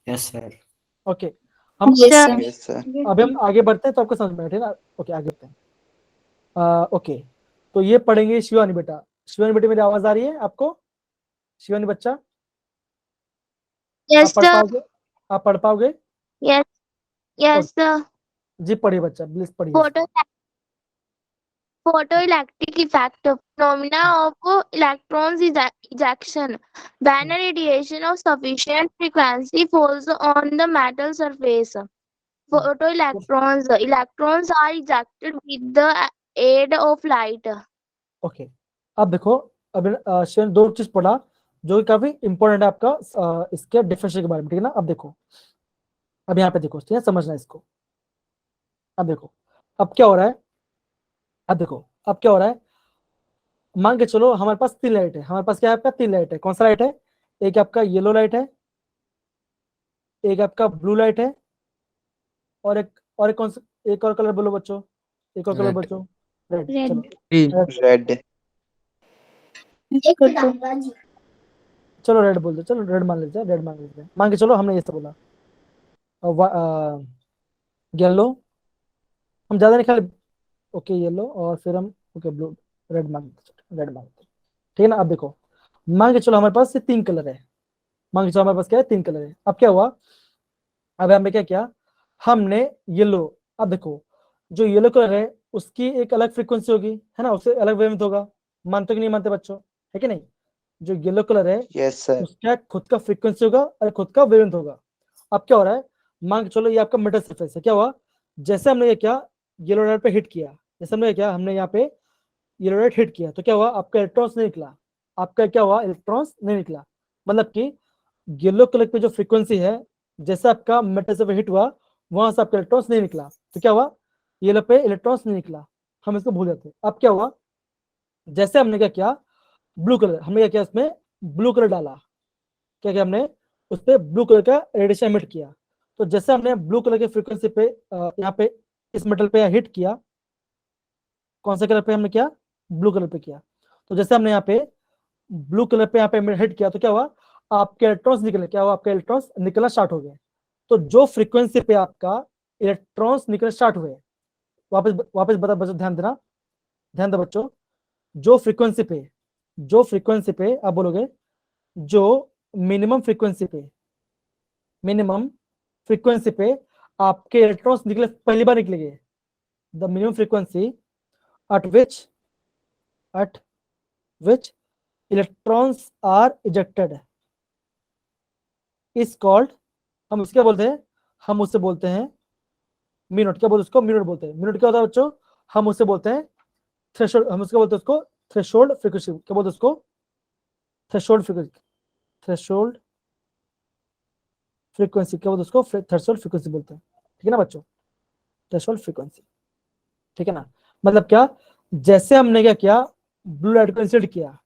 S5: Yes, sir.
S1: Okay, हम
S2: Yes, sir.
S3: Yes, sir.
S1: अभी हम आगे बढ़ते हैं तो आपको समझ में आएगा, ठीक है ना। ओके, आगे बढ़ते हैं। ओके, तो ये पढ़ेंगे शिवानी बेटा। शिवानी बेटी, मेरी आवाज आ रही है आपको? शिवानी बच्चा,
S2: Yes,
S1: आप पढ़
S2: sir.
S1: पाओगे? आप पढ़ पाओगे?
S2: Yes, yes, sir.
S1: जी पढ़िए बच्चा, प्लीज पढ़िए।
S2: Photoelectric effect, phenomena of electrons ejection. When a radiation of sufficient frequency falls on the metal surface, electrons are ejected with the aid of light.
S1: Okay, अब देखो, अब शिवानी दो चीज पढ़ा जो कि काफी इंपॉर्टेंट है आपका इसके डिफरेंशियल के बारे में, ठीक है ना। अब देखो, अब यहाँ पे देखो, ठीक है, समझना इसको। अब देखो, अब क्या हो रहा है, अब देखो अब क्या हो रहा है। मान के चलो हमारे पास तीन लाइट है, हमारे पास क्या है, आपका तीन लाइट है। कौन सा लाइट है? एक आपका येलो लाइट है, एक आपका ब्लू लाइट है, और एक कौन सा, एक और कलर बोलो बच्चों, एक और कलर
S5: Red.
S1: बच्चों, रेड।
S2: Red.
S1: चलो
S5: Green.
S3: Red.
S1: चलो रेड बोल दो, चलो रेड मान लेते हैं, रेड मान लेते हैं। मान के चलो हमने ये सब बोला, येलो, हम ज्यादा नहीं खाली, ओके येलो, और फिर हम ओके ब्लू, रेड मान लेते हैं, रेड मान लेते हैं, ठीक है ना। अब देखो, मान के चलो हमारे पास ये तीन कलर है, मान के चलो हमारे पास क्या है, तीन कलर है। अब क्या हुआ, अब हमने क्या किया, हमने येलो, अब देखो जो येलो कलर है उसकी एक अलग फ्रीक्वेंसी होगी, है ना, उससे अलग वेवलेंथ होगा। मानते कि नहीं मानते बच्चों, है कि नहीं? जो येलो कलर है
S3: Yes, sir.
S1: उसका खुद का फ्रीक्वेंसी होगा और खुद का वेवलेंथ होगा। अब क्या हो रहा है, मान के चलो ये आपका मेटल सरफेस है, क्या हुआ, जैसे हमने ये क्या येलो लाइट पे हिट किया, जैसे हमने क्या, हमने यहाँ पे येलो लाइट हिट किया, तो क्या हुआ, आपका इलेक्ट्रॉन्स नहीं निकला, आपका क्या हुआ, इलेक्ट्रॉन्स नहीं निकला। मतलब कि येलो कलर पे जो फ्रीक्वेंसी है, जैसे आपका मेटल से हिट हुआ, वहां से आपका इलेक्ट्रॉन्स नहीं निकला, तो क्या हुआ, येलो पे इलेक्ट्रॉन्स नहीं निकला, हम इसको भूल जाते। अब क्या हुआ, जैसे हमने क्या किया, ब्लू कलर, हमने क्या किया, इसमें ब्लू कलर डाला, क्या किया हमने, उस पर ब्लू कलर का रेडिएशन एमिट किया। तो जैसे हमने ब्लू कलर के फ्रीक्वेंसी पे यहाँ पे इस मेटल पे हिट किया, कौन से कलर पे हमने किया, ब्लू कलर पे किया। तो जैसे हमने यहाँ पे ब्लू कलर पे यहाँ पे हिट किया, तो क्या हुआ, आपके इलेक्ट्रॉन्स निकले, क्या हुआ, आपके इलेक्ट्रॉन्स निकलना स्टार्ट हो गए। तो जो फ्रीक्वेंसी पे आपका इलेक्ट्रॉन्स निकलना स्टार्ट हुए, वापस वापस बता बच्चों, ध्यान देना, ध्यान दो बच्चों, जो फ्रीक्वेंसी पे आप बोलोगे, जो मिनिमम फ्रीक्वेंसी पे, मिनिमम फ्रीक्वेंसी पे आपके इलेक्ट्रॉन्स निकले, पहली बार निकलेंगे, the minimum frequency at which electrons are ejected is called, हम उसके बोलते हैं, हम उससे बोलते हैं मिनट, क्या बोलते हैं उसको, मिनट बोलते हैं। मिनट क्या होता है बच्चों, हम उससे बोलते हैं थ्रेशोल्ड, हम उसको बोलते हैं उसको थ्रेशोल्ड फ्रीक्वेंसी, क्या बोलते हैं उसको, थ्रेशोल्ड फ्रीक्वेंसी, थ्रेशोल्ड फ्रीक्वेंसी, क्या बोलते हैं उसको, थ्रेशोल्ड फ्रीक्वेंसी बोलते हैं, ठीक है ना बच्चों, थ्रेशोल्ड फ्रीक्वेंसी, ठीक है ना। मतलब क्या, जैसे हमने क्या किया, ब्लू लाइट को इंसिडेंट किया,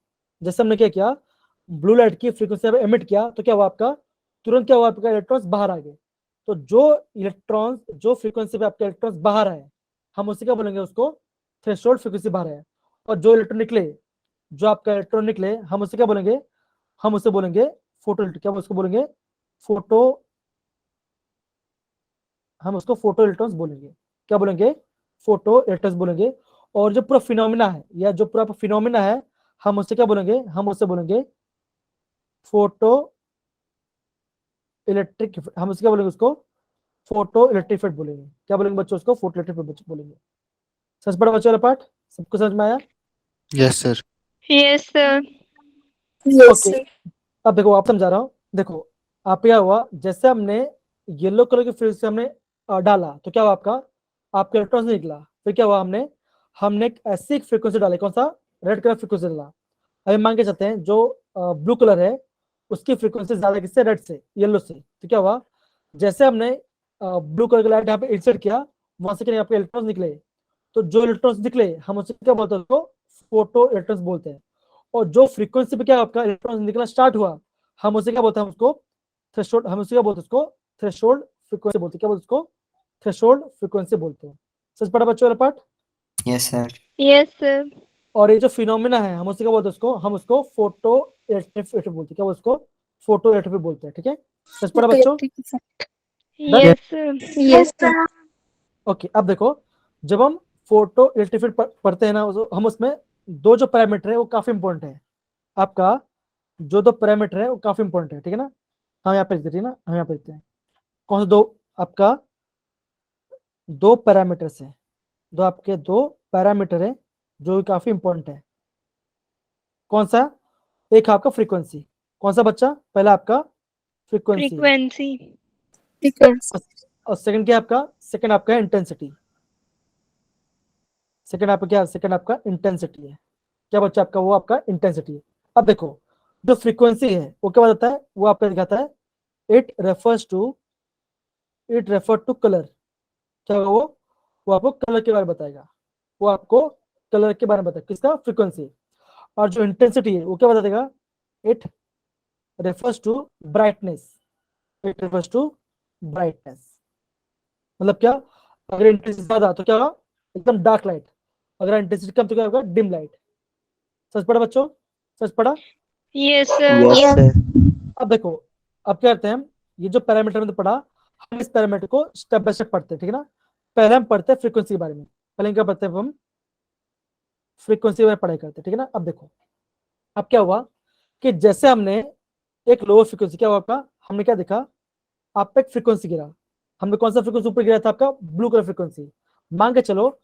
S1: जैसे हमने क्या किया, ब्लू लाइट की फ्रीक्वेंसी पे एमिट किया, तो क्या हुआ, आपका तुरंत क्या हुआ, आपका इलेक्ट्रॉन्स बाहर आ गए। तो जो इलेक्ट्रॉन्स, जो फ्रीक्वेंसी पे आपके इलेक्ट्रॉन्स बाहर आए, हम उसे क्या बोलेंगे, उसको थ्रेशोल्ड फ्रीक्वेंसी बाहर आए। और जो इलेक्ट्रॉन निकले, जो आपका इलेक्ट्रॉन निकले, हम उसे क्या बोलेंगे, हम उसे बोलेंगे फोटो, क्या उसको बोलेंगे, फोटो, हम उसको फोटो इलेक्ट्रॉन्स बोलेंगे, क्या बोलेंगे, फोटो इलेक्ट्रॉन्स बोलेंगे। और जो पूरा फिनोमिना है, या जो पूरा फिनोमिना है, हम उससे क्या बोलेंगे, हम उससे बोलेंगे फोटो इलेक्ट्रिक, हम उससे क्या बोलेंगे, उसको फोटो इलेक्ट्रिक इफेक्ट बोलेंगे, क्या बोलेंगे बच्चों, उसको फोटो इलेक्ट्रिक इफेक्ट बोलेंगे। समझ पड़ा बच्चों वाला पार्ट, सबको समझ में आया?
S5: Yes, sir.
S3: Yes, sir.
S1: Okay, अब देखो आप समझा रहा हूँ, देखो आप क्या हुआ, जैसे हमने येलो कलर के फ्रीक्वेंसी हमने डाला, तो क्या हुआ, आपका इलेक्ट्रॉन नहीं निकला। फिर क्या हुआ, हमने एक ऐसी फ्रीक्वेंसी डाली, कौन सा, रेड कलर फ्रीक्वेंसी डाला। अभी मान के चलते हैं जो ब्लू कलर है उसकी फ्रीक्वेंसी ज्यादा किससे, रेड से, येलो से। तो क्या हुआ, जैसे हमने ब्लू कलर का लाइट यहाँ पे इंसर्ट किया, वहां से क्या आपके इलेक्ट्रॉन्स निकले, तो जो इलेक्ट्रॉन्स निकले हम उसे क्या बोलते हैं, उसको फोटो इलेक्ट्रॉन्स बोलते हैं। और जो फ्रीक्वेंसी पे क्या आपका इलेक्ट्रॉन्स निकलना स्टार्ट हुआ, हम उसे क्या बोलते हैं, उसको थ्रेशोल्ड, हम उसे क्या बोलते हैं, उसको थ्रेशोल्ड फ्रीक्वेंसी बोलते हैं। क्या बोलते हैं उसको? थ्रेशोल्ड फ्रीक्वेंसी बोलते हैं। सच पढ़ा बच्चों वाला part?
S5: Yes, sir.
S3: Yes, sir.
S1: और ये जो फिनोमिना है हम उसे क्या बोलते हैं, उसको हम उसको फोटो इलेक्ट्रिक बोलते हैं। क्या बोलते हैं उसको? फोटो इलेक्ट्रिक बोलते हैं। ठीक है, सच पढ़ा बच्चों?
S6: Photoelectric effect.
S3: Yes, sir.
S6: Yes, sir.
S1: Okay, अब देखो, जब हम फोटो इलेक्ट्रिक पढ़ते हैं ना, हम उसमें दो जो पैरामीटर है वो काफी इंपॉर्टेंट है। आपका जो दो पैरामीटर है वो काफी इंपॉर्टेंट है। ठीक है ना, हम यहाँ पे लिखते हैं ना, हम यहाँ पे लिखते हैं कौन से दो, आपका दो पैरामीटर्स है, दो आपके दो पैरामीटर है जो काफी इंपॉर्टेंट है। कौन सा? एक आपका फ्रीक्वेंसी, कौन सा बच्चा? पहला आपका फ्रीक्वेंसी,
S3: Frequency.
S6: Frequency.
S1: और सेकंड क्या आपका? सेकंड आपका इंटेंसिटी। सेकंड आपका क्या? सेकंड आपका इंटेंसिटी है। क्या बच्चा आपका? वो आपका इंटेंसिटी है। अब देखो, जो फ्रीक्वेंसी है वो क्या बताता है? वो आपका दिखाता है इट रेफर टू कलर। क्या होगा वो आपको कलर के बारे में बताएगा, वो आपको कलर के बारे में बताएगा। किसका? फ्रीक्वेंसी। और जो इंटेंसिटी है वो क्या बता देगा? It refers to brightness. It refers to brightness मतलब क्या? अगर इंटेंसिटी ज्यादा तो क्या होगा? एकदम डार्क लाइट। अगर इंटेंसिटी कम तो क्या होगा? Dim light. सच पढ़ा बच्चों? सच पढ़ा?
S3: Yes, sir.
S5: Yes, sir.
S1: अब देखो, अब क्या करते हैं हम, ये जो पैरामीटर में पढ़ा, हम इस पैरामीटर को स्टेप बाय स्टेप पढ़ते हैं। ठीक है ना, पहले हम पढ़ते हैं फ्रीक्वेंसी के बारे में। पहले क्या पढ़ते हैं हम? फ्रीक्वेंसी के बारे में पढ़ाई करते हैं। ठीक है ना, अब देखो, अब क्या हुआ कि जैसे हमने एक लोअर फ्रीक्वेंसी, क्या हुआ आपका? हमने क्या देखा? आप पे एक फ्रीक्वेंसी गिरा, हमने कौन सा फ्रीक्वेंसी ऊपर गिरा था? आपका ब्लू कलर फ्रीक्वेंसी। मान के चलो,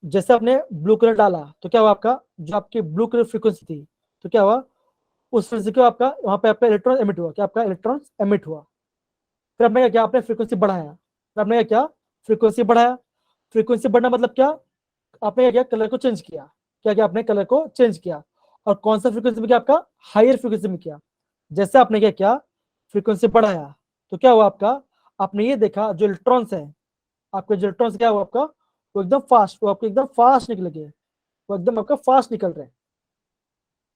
S1: जैसे आपने ब्लू कलर डाला तो क्या हुआ आपका? जो आपकी ब्लू कलर फ्रीक्वेंसी थी, तो क्या हुआ? उस फ्रीक्वेंसी को आपका वहां पे आपका इलेक्ट्रॉन एमिट हुआ। क्या आपका? इलेक्ट्रॉन एमिट हुआ। फिर आपने क्या किया? आपने फ्रीक्वेंसी बढ़ाया। फिर आपने क्या किया? फ्रीक्वेंसी बढ़ाया। फ्रीक्वेंसी बढ़ना मतलब क्या? आपने क्या किया? कलर को चेंज किया। क्या किया? आपने कलर को चेंज किया। और कौन सा फ्रीक्वेंसी में किया? आपका हायर फ्रीक्वेंसी में किया। जैसे आपने क्या किया? फ्रीक्वेंसी बढ़ाया तो क्या हुआ आपका? आपने ये देखा जो इलेक्ट्रॉन्स है, आपके जो इलेक्ट्रॉन्स क्या हुआ आपका? वो एकदम फास्ट, वो आपको एकदम फास्ट निकल गए, वो एकदम आपका फास्ट निकल रहे हैं।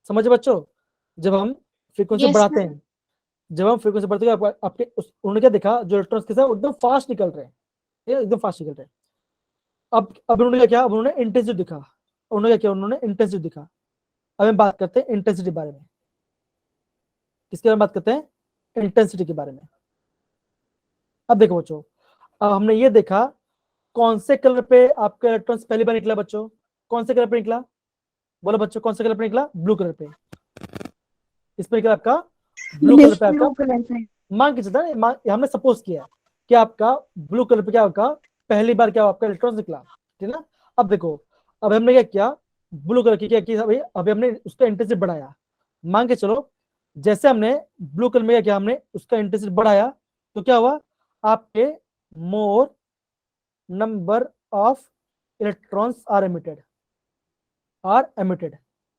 S1: समझे बच्चों? जब हम फ्रीक्वेंसी
S6: Yes,
S1: बढ़ाते
S6: sir.
S1: हैं, जब हम फ्रीक्वेंसी बढ़ते हैं आपके उन्होंने क्या देखा? जो इलेक्ट्रॉन्स के साथ एकदम फास्ट निकल रहे हैं, ये एकदम फास्ट निकल रहे हैं। अब उन्होंने क्या किया? अब उन्होंने इंटेंसिटी दिखा। उन्होंने क्या किया? उन्होंने इंटेंसिटी दिखा। अब हम बात करते हैं इंटेंसिटी बारे में। किसके बारे में बात करते हैं? इंटेंसिटी के बारे में। अब देखो बच्चों, अब हमने ये देखा कौन से कलर पे आपका इलेक्ट्रॉन्स पहली बार निकला। बच्चों कौन से कलर पे निकला? बोलो बच्चों, कौन से कलर पे निकला? ब्लू कलर पे। इसमें निकला आपका ब्लू कलर पे। आपका मान के चलता है, हमने सपोज किया कि आपका ब्लू कलर पे क्या होगा? पहली बार क्या आपका इलेक्ट्रॉन निकला। ठीक है ना, अब देखो, अब हमने क्या किया? ब्लू कलर की क्या किया? अभी हमने उसका इंटेंसिटी बढ़ाया। मान के चलो, जैसे हमने ब्लू कलर में क्या किया? हमने उसका इंटेंसिटी बढ़ाया तो क्या हुआ? आपके more number of electrons are emitted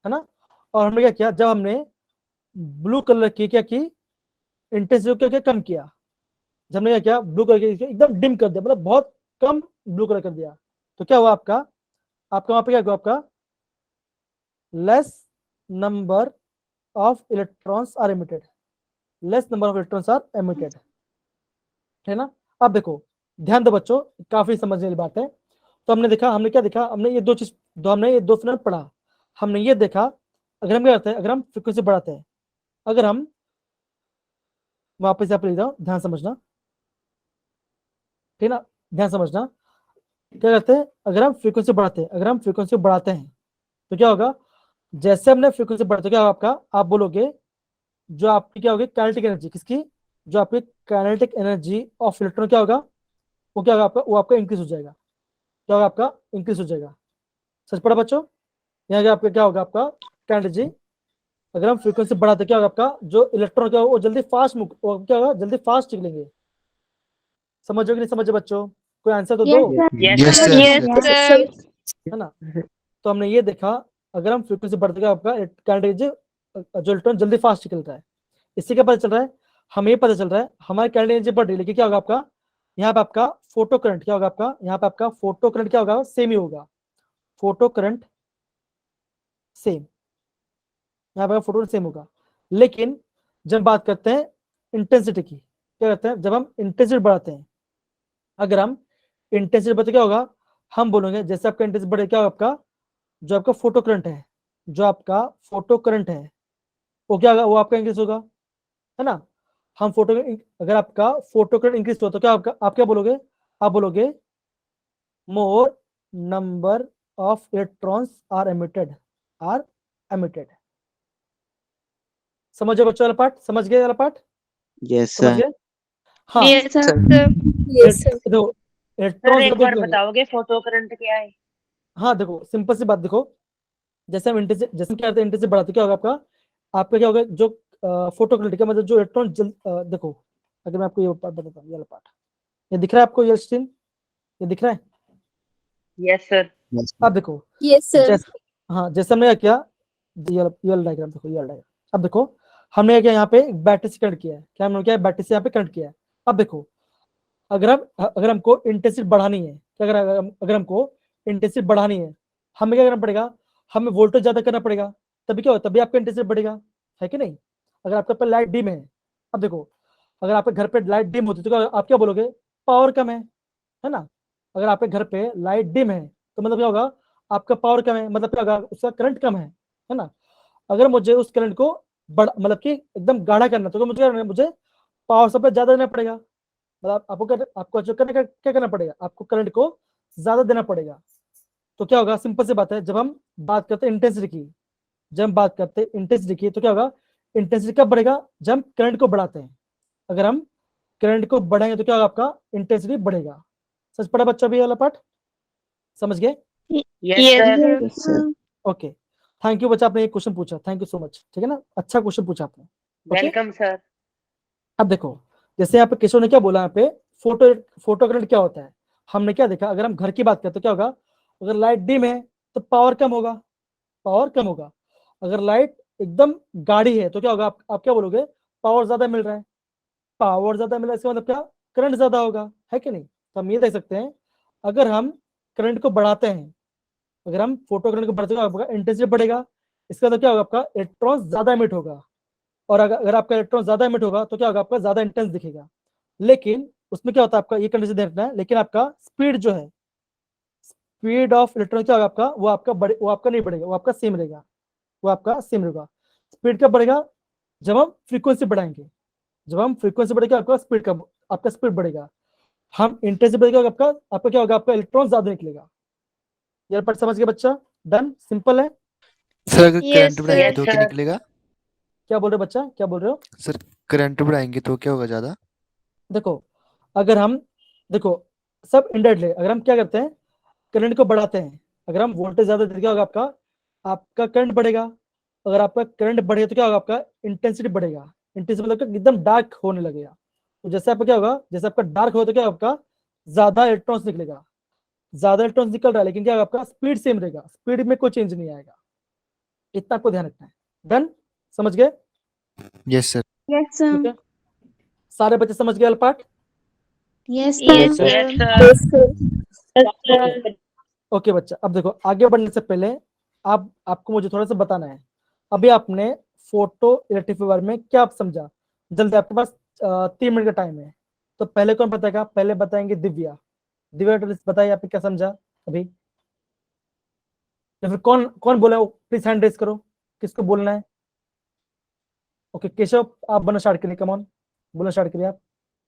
S1: है ना। और हमने क्या किया? जब हमने ब्लू कलर की क्या की इंटेंसिटी को क्या कम किया, जब हमने क्या किया? ब्लू कलर की एकदम डिम कर दिया, मतलब बहुत कम ब्लू कलर कर दिया, तो क्या हुआ आपका? आपका वहां पे क्या हुआ? आपका less number of electrons are emitted, less number of electrons are emitted, है ना। अब देखो, ध्यान दो बच्चों, काफी समझने वाली बात है। तो हमने देखा, हमने क्या देखा? हमने ये दो चीज, हमने ये दो फिनल पढ़ा। हमने ये देखा, अगर हम क्या करते हैं? अगर हम फ्रीक्वेंसी बढ़ाते हैं, अगर हम वापस यहाँ पे ले जाओ, ध्यान समझना, ठीक ना, ध्यान समझना। क्या करते हैं? अगर हम फ्रीक्वेंसी बढ़ाते हैं, अगर हम फ्रीक्वेंसी बढ़ाते हैं तो क्या होगा? जैसे हमने फ्रीक्वेंसी बढ़ाते, क्या होगा आपका? आप बोलोगे जो आपकी क्या होगी? Kinetic energy. किसकी? जो आपकी काइनेटिक एनर्जी ऑफ इलेक्ट्रॉन क्या होगा? वो क्या होगा आपका? वो आपका इंक्रीज हो जाएगा। क्या होगा आपका? इंक्रीज हो जाएगा। सच पढ़ा बच्चों? यहाँ आपका क्या होगा? आपका काइनेटिक एनर्जी, अगर हम फ्रीक्वेंसी बढ़ाते क्या होगा आपका? जो इलेक्ट्रॉन क्या होगा? वो जल्दी फास्ट, क्या होगा? जल्दी फास्ट निकलेंगे। समझो कि नहीं समझो बच्चों? कोई आंसर तो दो,
S3: Yes,
S5: Yes,
S3: sir.
S5: sir.
S3: Yes, sir.
S1: है ना। तो हमने ये देखा, अगर हम फ्रीक्वेंसी बढ़ते क्या आपका काइनेटिक एनर्जी, जो इलेक्ट्रॉन जल्दी फास्ट निकल रहा है। इससे क्या पता चल रहा है? हमें ये पता चल रहा है हमारी काइनेटिक एनर्जी बढ़ रही है, लेकिन क्या होगा आपका? यहाँ पे आपका फोटो करंट क्या होगा, आपका यहाँ पे आपका फोटो करंट क्या होगा, सेम ही होगा, फोटो करंट सेम, यहाँ पे फोटो करंट सेम होगा। लेकिन जब बात करते हैं इंटेंसिटी की, क्या करते हैं, जब हम इंटेंसिटी बढ़ाते हैं, अगर हम इंटेंसिटी बढ़ाते क्या होगा, हम बोलेंगे जैसे आपका इंटेंसिटी बढ़े, क्या होगा आपका जो आपका फोटो करंट है, जो आपका फोटो करंट है वो क्या होगा, वो आपका इंक्रीज होगा, है ना। हम फोटो, अगर आपका फोटो करंट इंक्रीज हो तो क्या आपका, आप क्या बोलोगे, आप बोलोगे more number of electrons are emitted, are emitted. समझो बच्चों वाला पार्ट, समझ गए वाला पार्ट,
S5: Yes,
S1: समझ
S5: sir.
S1: गए। हाँ
S3: Yes, sir.
S6: Yes, sir.
S1: देखो
S7: सर
S1: इलेक्ट्रॉन्स
S7: एक
S1: का
S7: बार
S1: देखो,
S7: बताओगे फोटो करंट क्या है?
S1: हाँ देखो सिंपल सी बात, देखो जैसे हम इंटेंसिटी, जैसे क्या करते हैं इंटेंसिटी बढ़ाते क्या होगा आपका, आपका क्या होगा जो फोटो करंट का मतलब जो इलेक्ट्रॉन देखो, अगर मैं आपको ये पार्ट बताता हूँ, ये वाला पार्ट, ये दिख रहा है आपको, ये स्क्रीन, ये दिख रहा है।
S7: Yes sir.
S5: Yes,
S1: अब देखो
S6: Yes, sir.
S1: जैसे, हाँ जैसे हमने क्या किया, ये वाला डायग्राम देखो, ये वाला डायग्राम, अब देखो हमने क्या किया, यहाँ पे बैटरी से कनेक्ट किया है, क्या हमने किया, बैटरी से यहाँ पे कनेक्ट किया है। अब देखो अगर हमको इंटेंसिटी बढ़ानी है, क्या अगर हमको इंटेंसिटी बढ़ानी है, हमें क्या करना पड़ेगा, हमें वोल्टेज ज्यादा करना पड़ेगा, तभी क्या होगा, तभी आपका इंटेंसिटी बढ़ेगा, है कि नहीं। अगर आपके पास लाइट डिम है, अब देखो अगर आपके घर पे लाइट डिम होती है तो आप क्या बोलोगे, पावर कम है ना। अगर आपके घर पे लाइट डिम है तो मतलब क्या होगा, आपका पावर कम है, मतलब क्या होगा, उसका करंट कम है ना। अगर मुझे उस करंट को मतलब कि एकदम गाढ़ा करना तो मुझे क्या करना है, मुझे पावर सप्लाई ज्यादा देना पड़ेगा, मतलब आपको जो करने का क्या करना पड़ेगा, आपको करंट को ज्यादा देना पड़ेगा। तो क्या होगा, सिंपल सी बात है, जब हम बात करते हैं इंटेंसिटी की, जब हम बात करते हैं इंटेंसिटी की तो क्या होगा, इंटेंसिटी कब बढ़ेगा, जब हम करंट को बढ़ाते हैं। अगर हम करंट को बढ़ाएंगे तो क्या होगा, आपका इंटेंसिटी बढ़ेगा। सच पड़ा बच्चा भी ये वाला पार्ट, समझ गए।
S7: Yes
S3: Yes,
S7: sir.
S3: sir.
S5: yes, sir.
S1: Okay, thank you बच्चा, आपने एक क्वेश्चन पूछा, थैंक यू सो मच, ठीक है ना, अच्छा क्वेश्चन पूछा आपने। Okay
S7: welcome sir.
S1: अब देखो जैसे यहाँ पे किशोर ने क्या बोला, यहाँ पे फोटो करंट क्या होता है, हमने क्या देखा, अगर हम घर की बात करें तो क्या होगा, अगर लाइट डिम है तो पावर कम होगा, पावर कम होगा। अगर लाइट एकदम गाढ़ी है तो क्या होगा, आप क्या बोलोगे, पावर ज्यादा मिल रहा है, पावर ज्यादा मिल रहा है इसका मतलब क्या, करंट ज्यादा होगा, है कि नहीं। तो हम ये देख सकते हैं, अगर हम करंट को बढ़ाते हैं, अगर हम फोटो करंट को बढ़ाते हैं आपका इंटेंसिटी बढ़ेगा, इसका मतलब क्या होगा, आपका इलेक्ट्रॉन ज्यादा एमिट होगा, और अगर आपका इलेक्ट्रॉन ज्यादा एमिट होगा तो क्या होगा, आपका ज्यादा इंटेंस दिखेगा। लेकिन उसमें क्या होता है, आपका ये कंडीशन देखना है, लेकिन आपका स्पीड जो है, स्पीड ऑफ इलेक्ट्रॉन क्या होगा आपका, वो आपका नहीं बढ़ेगा, वो आपका सेम रहेगा, वो आपका सेम रहेगा। स्पीड कब बढ़ेगा, जब हम फ्रीक्वेंसी बढ़ाएंगे, जब हम फ्रीक्वेंसी बढ़ेगा आपका स्पीड कब, आपका स्पीड बढ़ेगा। हम इंटेंसिटी बढ़ेगा आपका, आपका क्या होगा, आपका इलेक्ट्रॉन ज्यादा निकलेगा। ये पर समझ गए बच्चा, डन, सिंपल है।
S5: सर अगर
S3: Yes,
S5: करंट बढ़ाएंगे
S7: यस
S5: तो क्या
S7: सर।
S5: निकलेगा?
S1: क्या बोल रहे हो बच्चा, क्या बोल रहे हो।
S5: सर करंट बढ़ाएंगे तो क्या होगा ज्यादा?
S1: देखो अगर हम, देखो सब इनडायरेक्टली, अगर हम क्या करते हैं, करंट को बढ़ाते हैं, अगर हम वोल्टेज ज्यादा देते क्या होगा, आपका करंट बढ़ेगा। अगर आपका करंट बढ़ेगा तो क्या होगा, आपका इंटेंसिटी बढ़ेगा, इंटेंसिटी मतलब कि एकदम डार्क होने लगेगा। तो जैसे आपका क्या होगा, जैसे आपका डार्क हो तो क्या होगा, आपका ज्यादा इलेक्ट्रॉन्स निकलेगा, ज्यादा इलेक्ट्रॉन्स निकल रहा है, लेकिन क्या होगा, आपका स्पीड सेम रहेगा, स्पीड में कोई चेंज नहीं आएगा। इतना आपको ध्यान रखना है। डन, समझ गए।
S5: Yes sir.
S2: Yes, sir.
S1: ठीक है, सारे बच्चे समझ गए part.
S2: Yes,
S3: Yes,
S2: sir.
S7: Yes
S3: sir.
S7: Sir.
S6: Yes, sir.
S1: Okay okay बच्चा, अब देखो आगे बढ़ने से पहले आपको मुझे थोड़ा सा बताना है। अभी आपने फोटो इलेक्ट्रिक के बारे में क्या आप समझा, जल्दी, आपके पास 3 मिनट का टाइम है। तो पहले कौन बताएगा, पहले बताएंगे दिव्या। दिव्या बताइए आपने क्या समझा अभी, या फिर कौन कौन बोला, प्लीज हैंड रेस करो, किसको बोलना है। ओके केशव, आप बोलना स्टार्ट करिए, कम ऑन, बोलना स्टार्ट करिए आप,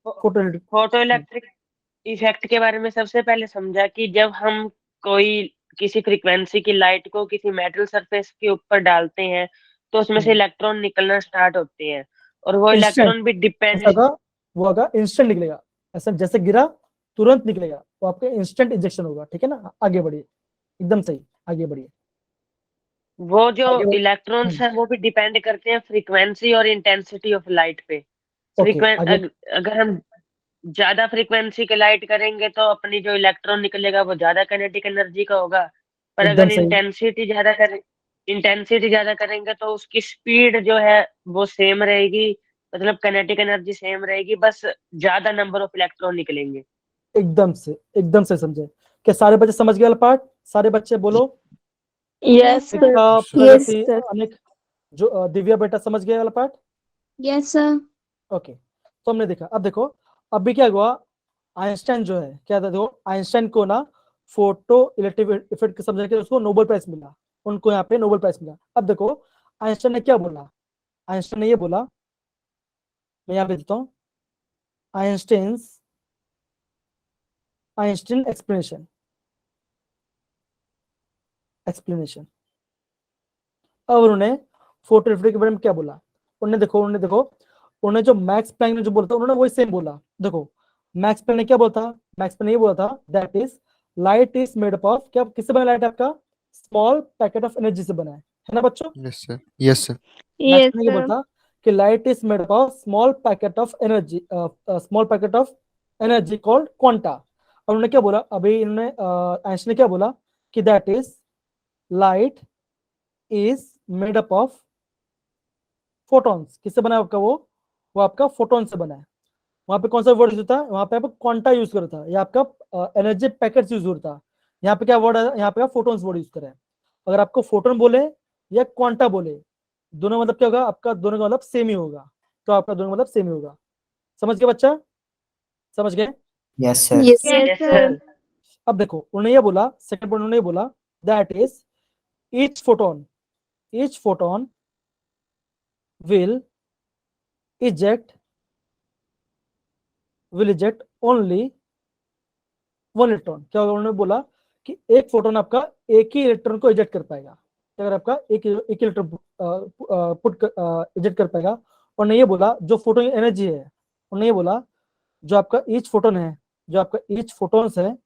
S1: photo electric.
S7: Photo electric effect के बारे में सबसे पहले समझा कि जब हम कोई किसी फ्रीक्वेंसी की लाइट को किसी मेटल सरफेस के ऊपर डालते हैं तो उसमें से इलेक्ट्रॉन निकलना स्टार्ट होते हैं और वो
S1: इंस्टेंट,
S7: इलेक्ट्रॉन भी डिपेंड।
S1: ऐसा होगा, वो होगा इंस्टेंट निकलेगा, ऐसा जैसे गिरा तुरंत निकलेगा, वो आपके इंस्टेंट इंजेक्शन होगा, ठीक है ना। आगे बढ़िए, एकदम सही, आगे बढ़िए।
S7: वो जो
S1: आगे बढ़िए।
S7: इलेक्ट्रॉन्स हैं वो भी डिपेंड करते हैं फ्रीक्वेंसी और इंटेंसिटी ऑफ लाइट पे।
S1: ओके आगे।
S7: अगर हम ज्यादा फ्रीक्वेंसी के लाइट करेंगे तो अपनी जो इलेक्ट्रॉन निकलेगा वो ज्यादा काइनेटिक एनर्जी का होगा। पर
S1: एकदम
S7: अगर
S1: सही,
S7: इंटेंसिटी ज्यादा करेंगे तो उसकी स्पीड जो है वो सेम रहेगी, मतलब काइनेटिक एनर्जी सेम रहेगी, बस ज्यादा नंबर ऑफ इलेक्ट्रॉन निकलेंगे।
S1: एकदम से समझे। क्या सारे बच्चे समझ गए वाला पार्ट? सारे बच्चे बोलो।
S3: Yes, sir.
S1: दीपिका,
S6: Yes,
S1: प्रगति,
S6: sir.
S1: अनिक, जो दिव्या बेटा समझ गए वाला पार्ट?
S2: Yes, sir.
S1: ओके, तो हमने देखा। अब देखो अभी क्या हुआ, आइंस्टाइन जो है क्या था, देखो आइंस्टाइन को ना फोटो इलेक्ट्रिक इफेक्ट समझ के उसको नोबेल प्राइज मिला, उनको यहाँ पे नोबेल प्राइज मिला। अब देखो आइंस्टाइन ने क्या बोला, आइंस्टाइन ने ये बोला, मैं यहाँ पे देता हूँ, आइंस्टाइन एक्सप्लेनेशन अब उन्होंने फोटो इलेक्ट्रिक के बारे में क्या बोला, उन्होंने जो मैक्स प्लैंक ने जो बोला था, उन्होंने वही सेम बोला। देखो मैक्स प्लैंक ने क्या बोला था, मैक्स प्लैंक ने ये बोला था that is light is made up of, क्या किससे बना लाइट आपका, स्मॉल पैकेट ऑफ एनर्जी से बना है ना बच्चों?
S5: Yes sir, yes sir,
S1: Max
S3: Yes,
S1: Planck ये
S3: sir.
S1: बोलता कि light is made up of small packet of energy called quanta. और उन्होंने क्या बोला, अभी इन्होंने आइंस्टाइन ने क्या बोला कि that is light is made up of photons. किससे बना है आपका वो आपका फोटोन से बना है। वहां पे कौन सा वर्ड यूज होता है, वहां पे आप क्वांटा यूज करता है, या आपका एनर्जी पैकेट्स यूज होता है। यहाँ पे क्या वर्ड है, यहाँ पे आप फोटोन्स वर्ड यूज करें। अगर आपको फोटोन बोले या क्वांटा बोले, दोनों मतलब क्या होगा आपका, दोनों का मतलब सेम ही होगा। तो आपका दोनों मतलब सेम ही होगा। समझ गए बच्चा, समझ गए?
S5: Yes sir,
S6: Yes, sir.
S3: Yes, sir.
S1: अब देखो उन्होंने ये बोला, सेकंड पॉइंट उन्होंने ये बोला that is each photon will eject only one electron. क्या होगा, उन्होंने बोला कि एक फोटोन आपका एक ही इलेक्ट्रॉन को इजेक्ट कर पाएगा, अगर आपका एक इलेक्ट्रॉन इजेक्ट कर पाएगा। और उन्होंने ये बोला जो फोटोन एनर्जी है, उन्होंने ये बोला जो आपका ईच फोटोन है, जो आपका ईच फोटोन्स है,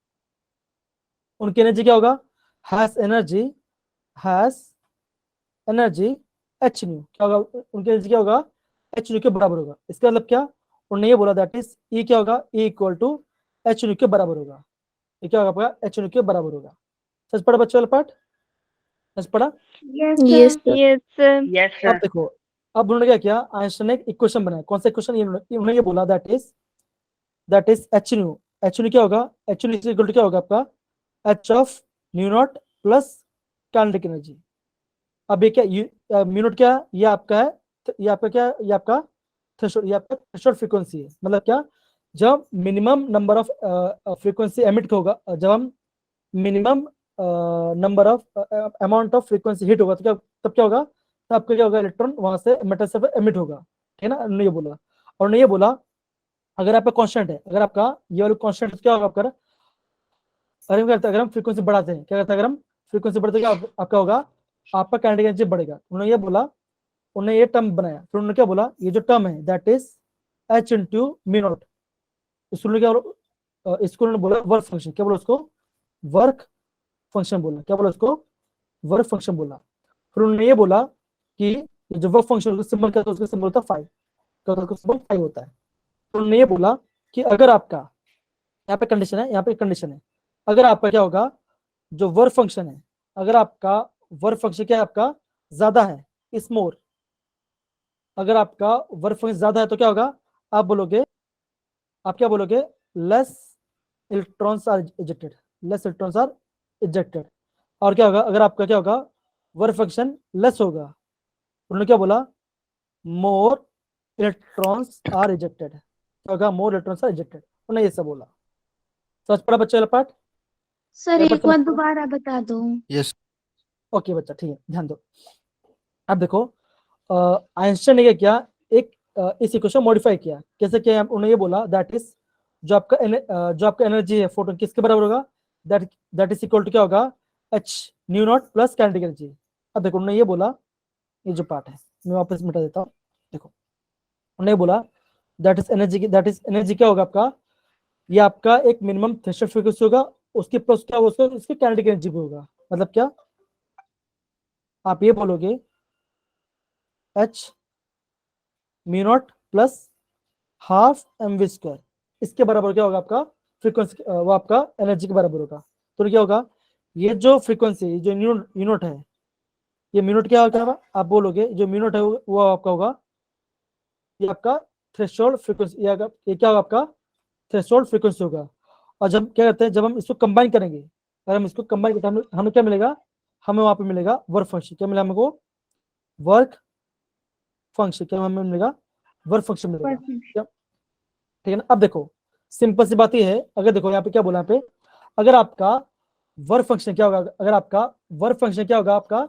S1: उनकी एनर्जी क्या होगा, हैज एनर्जी एच न्यू। क्या होगा, उनकी एनर्जी क्या होगा, एच न्यू के बराबर होगा। इसका मतलब क्या, उन्होंने ये बोला दैट इज ई क्या होगा, e equal to h nu के बराबर होगा। ये क्या होगा आपका, एच न्यू के बराबर होगा। सच पढ़ा बच्चों वाला पार्ट, सच पढ़ा?
S2: Yes,
S6: Yes,
S2: sir.
S6: sir.
S3: Yes, sir.
S7: Yes,
S1: अब
S7: sir.
S1: देखो, अब उन्होंने क्या किया, आइंस्टाइन ने एक इक्वेशन बनाया। कौन सा इक्वेशन, उन्होंने ये बोला दैट इज एच न्यू क्या होगा, एच न्यू इक्वल टू क्या होगा आपका, H of new not plus kinetic energy. अब ये क्या, म्यू नॉट क्या, ये आपका है, ये आपका क्या, ये आपका थ्रेशोल्ड, ये आपका थ्रेशोल्ड फ्रीक्वेंसी है। मतलब क्या, जब minimum number of frequency emit होगा, जब हम minimum number of amount of frequency hit होगा, तो क्या, तब क्या होगा, तब आपका क्या होगा, इलेक्ट्रॉन वहां से मेटल से एमिट होगा। ठीक है ना, उन्होंने ये बोला। और उन्होंने ये बोला अगर आपका कांस्टेंट है, अगर आपका ये वाला कांस्टेंट क्या होगा आपका, अगर हम फ्रीक्वेंसी बढ़ाते हैं, क्या करता है, अगर हम फ्रीक्वेंसी बढ़ते क्या आपका होगा, आपका काइनेटिक एनर्जी बढ़ेगा। उन्होंने ये बोला, उन्होंने ये टर्म बनाया, फिर उन्होंने क्या बोला, ये जो टर्म है that is H into me not. इसको क्या बोला, इसको उन्होंने बोला वर्क फंक्शन। क्या बोला उसको, वर्क फंक्शन बोला। क्या बोला उसको, वर्क फंक्शन बोला। फिर उन्होंने ये बोला कि जो वर्क फंक्शन सिंबल क्या था, उसका सिंबल होता है फाइव, तो सिंबल फाइव होता है। तो उन्होंने ये बोला कि अगर आपका, यहाँ पे कंडीशन है, यहाँ पे कंडीशन है, अगर आपका क्या होगा, जो वर्क फंक्शन है, अगर आपका वर्क फंक्शन क्या है आपका ज्यादा है, इज मोर, अगर आपका वर्क फंक्शन ज्यादा है तो क्या होगा, आप बोलोगे, आप क्या बोलोगे, लेस इलेक्ट्रॉन्स आर इजेक्टेड। और क्या होगा, अगर आपका क्या होगा, वर्क फंक्शन लेस होगा, उन्होंने क्या बोला, मोर इलेक्ट्रॉन्स आर इजेक्टेड। क्या होगा, मोर इलेक्ट्रॉन्स आर इजेक्टेड। उन्होंने ये सब बोला। समझ पड़ा बच्चे वाला पार्ट?
S2: सर
S1: एक बार
S2: एक बार
S1: समझ पड़ा?
S2: दोबारा बता दो।
S5: यस,
S1: ओके बच्चा, ठीक है, ध्यान दो। अब देखो आइंस्टाइन ने क्या किया, एक इस इक्वेशन मॉडिफाई किया। कैसे किया, उन्होंने ये बोला दैट इज जो आपका एनर्जी है फोटोन किसके बराबर होगा, दैट इज इक्वल टू क्या होगा, H new not plus kinetic energy. अब देखो उन्होंने ये बोला, ये जो पार्ट है मैं वापस मिटा देता हूँ। देखो उन्होंने बोला दैट इज एनर्जी क्या होगा आपका, ये आपका एक मिनिमम थ्रेशोल्ड फ्रीक्वेंसी होगा, उसके प्लस क्या होगा, उसकी काइनेटिक एनर्जी भी होगा। मतलब क्या, आप ये बोलोगे h mu naught plus half m v square, इसके बराबर क्या होगा आपका फ्रीक्वेंसी, वो आपका एनर्जी के बराबर होगा। तो क्या होगा, ये जो फ्रीक्वेंसी जो यूनिट है, ये म्यूनिट क्या होगा, आप बोलोगे जो म्यूनिट है वो आपका होगा, ये आपका थ्रेशोल्ड फ्रीक्वेंसी, ये क्या होगा आपका थ्रेशोल्ड फ्रीक्वेंसी होगा। और जब क्या करते हैं, जब हम इसको कंबाइन करेंगे, अगर हम इसको कंबाइन करते हैं हमें क्या मिलेगा, हमें वहां पे मिलेगा वर्क फंक्शन। क्या मिला हमको, वर्क फंक्शन। क्या हमें मिलेगा, वर्क फंक्शन मिलेगा। क्या, ठीक है ना। अब देखो सिंपल सी बात ये है, अगर देखो यहाँ पे क्या बोला, यहाँ पे अगर आपका वर्क फंक्शन क्या होगा, अगर आपका वर्क फंक्शन क्या होगा, आपका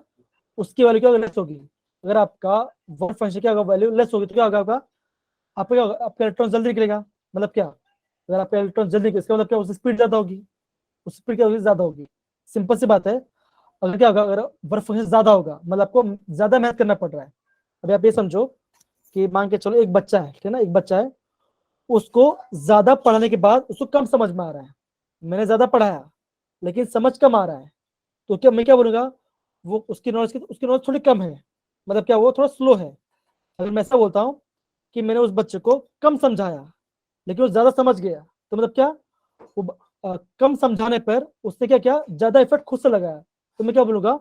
S1: उसकी वैल्यू क्या लेस होगी। अगर आपका वर्क फंक्शन क्या होगा, वैल्यू लेस होगी, तो क्या होगा, आपका क्या होगा, आपका इलेक्ट्रॉन जल्दी निकलेगा। मतलब क्या, अगर आपका इलेक्ट्रॉन जल्दी निकले, इसका मतलब क्या, उसकी स्पीड ज्यादा होगी, उस स्पीड क्या होगी, ज्यादा होगी। सिंपल सी बात है। अगर क्या होगा, अगर वर्क फंक्शन ज्यादा होगा, मतलब आपको ज्यादा मेहनत करना पड़ रहा है। अभी आप ये समझो कि मान के चलो एक बच्चा है, ठीक है ना, एक बच्चा है, उसको ज्यादा पढ़ने के बाद उसको कम समझ में आ रहा है। मैंने ज्यादा पढ़ाया लेकिन समझ कम आ रहा है, तो क्या मैं क्या बोलूंगा, वो उसकी नॉलेज थोड़ी कम है, मतलब क्या वो थोड़ा स्लो है। अगर मैं ऐसा बोलता हूँ कि मैंने उस बच्चे को कम समझाया लेकिन वो ज्यादा समझ गया, तो मतलब क्या, वो कम समझाने पर उसने क्या किया, ज्यादा इफर्ट खुद से लगाया, तो मैं क्या बोलूंगा,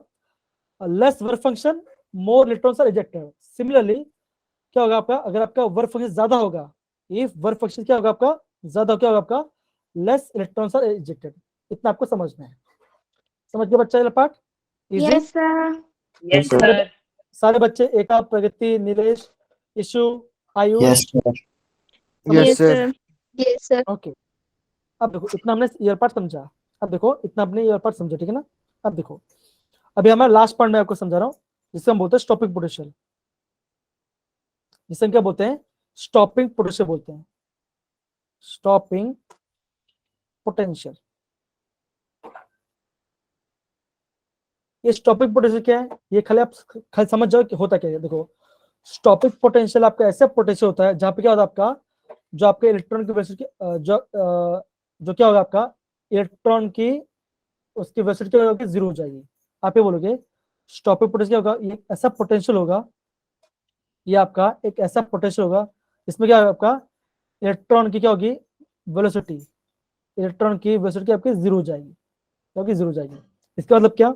S1: less work function, more electrons are ejected. Similarly क्या होगा आपका, अगर आपका वर्क फंक्शन ज्यादा होगा, इफ वर्क फंक्शन क्या होगा आपका ज्यादा, क्या होगा आपका, लेस इलेक्ट्रॉन्स आर इजेक्टेड। इतना आपको समझना है। समझ गए बच्चा, ये part easy.
S2: Yes, sir.
S7: Yes
S5: sir.
S7: Sir.
S1: सारे बच्चे, एका, प्रगति, नीलेश, इशु, आयुष,
S5: Yes, sir.
S1: समझ
S5: Yes,
S6: Yes,
S5: sir.
S6: sir. Yes, sir.
S1: Okay. अब देखो इतना हमने ईयर पार्ट समझा, अब देखो इतना हमने ईयर पार्ट समझा, ठीक है ना। अब देखो अभी हमारा लास्ट पार्ट में आपको समझा रहा हूँ, जिससे हम बोलते हैं स्टॉपिंग पोटेंशियल, जिसे हम क्या बोलते हैं, स्टॉपिंग पोटेंशियल बोलते हैं, स्टॉपिंग पोटेंशियल। ये स्टॉपिंग पोटेंशियल क्या है, ये खाली आप खाली समझ जाओ कि होता क्या है। देखो स्टॉपिंग पोटेंशियल आपका ऐसा पोटेंशियल होता है जहां पे क्या होता है, आपका जो आपके इलेक्ट्रॉन की वेलोसिटी, जो क्या होगा आपका इलेक्ट्रॉन की, उसकी वेलोसिटी क्या होगी, जीरो हो जाएगी। आप ये बोलोगे स्टॉपिंग पोटेंशियल क्या होगा, ये ऐसा पोटेंशियल होगा, ये आपका एक ऐसा पोटेंशियल होगा इसमें क्या होगा, आपका इलेक्ट्रॉन की क्या होगी, वेलोसिटी, इलेक्ट्रॉन की वेलोसिटी आपकी जीरो हो जाएगी, क्योंकि जीरो हो जाएगी। इसका मतलब क्या,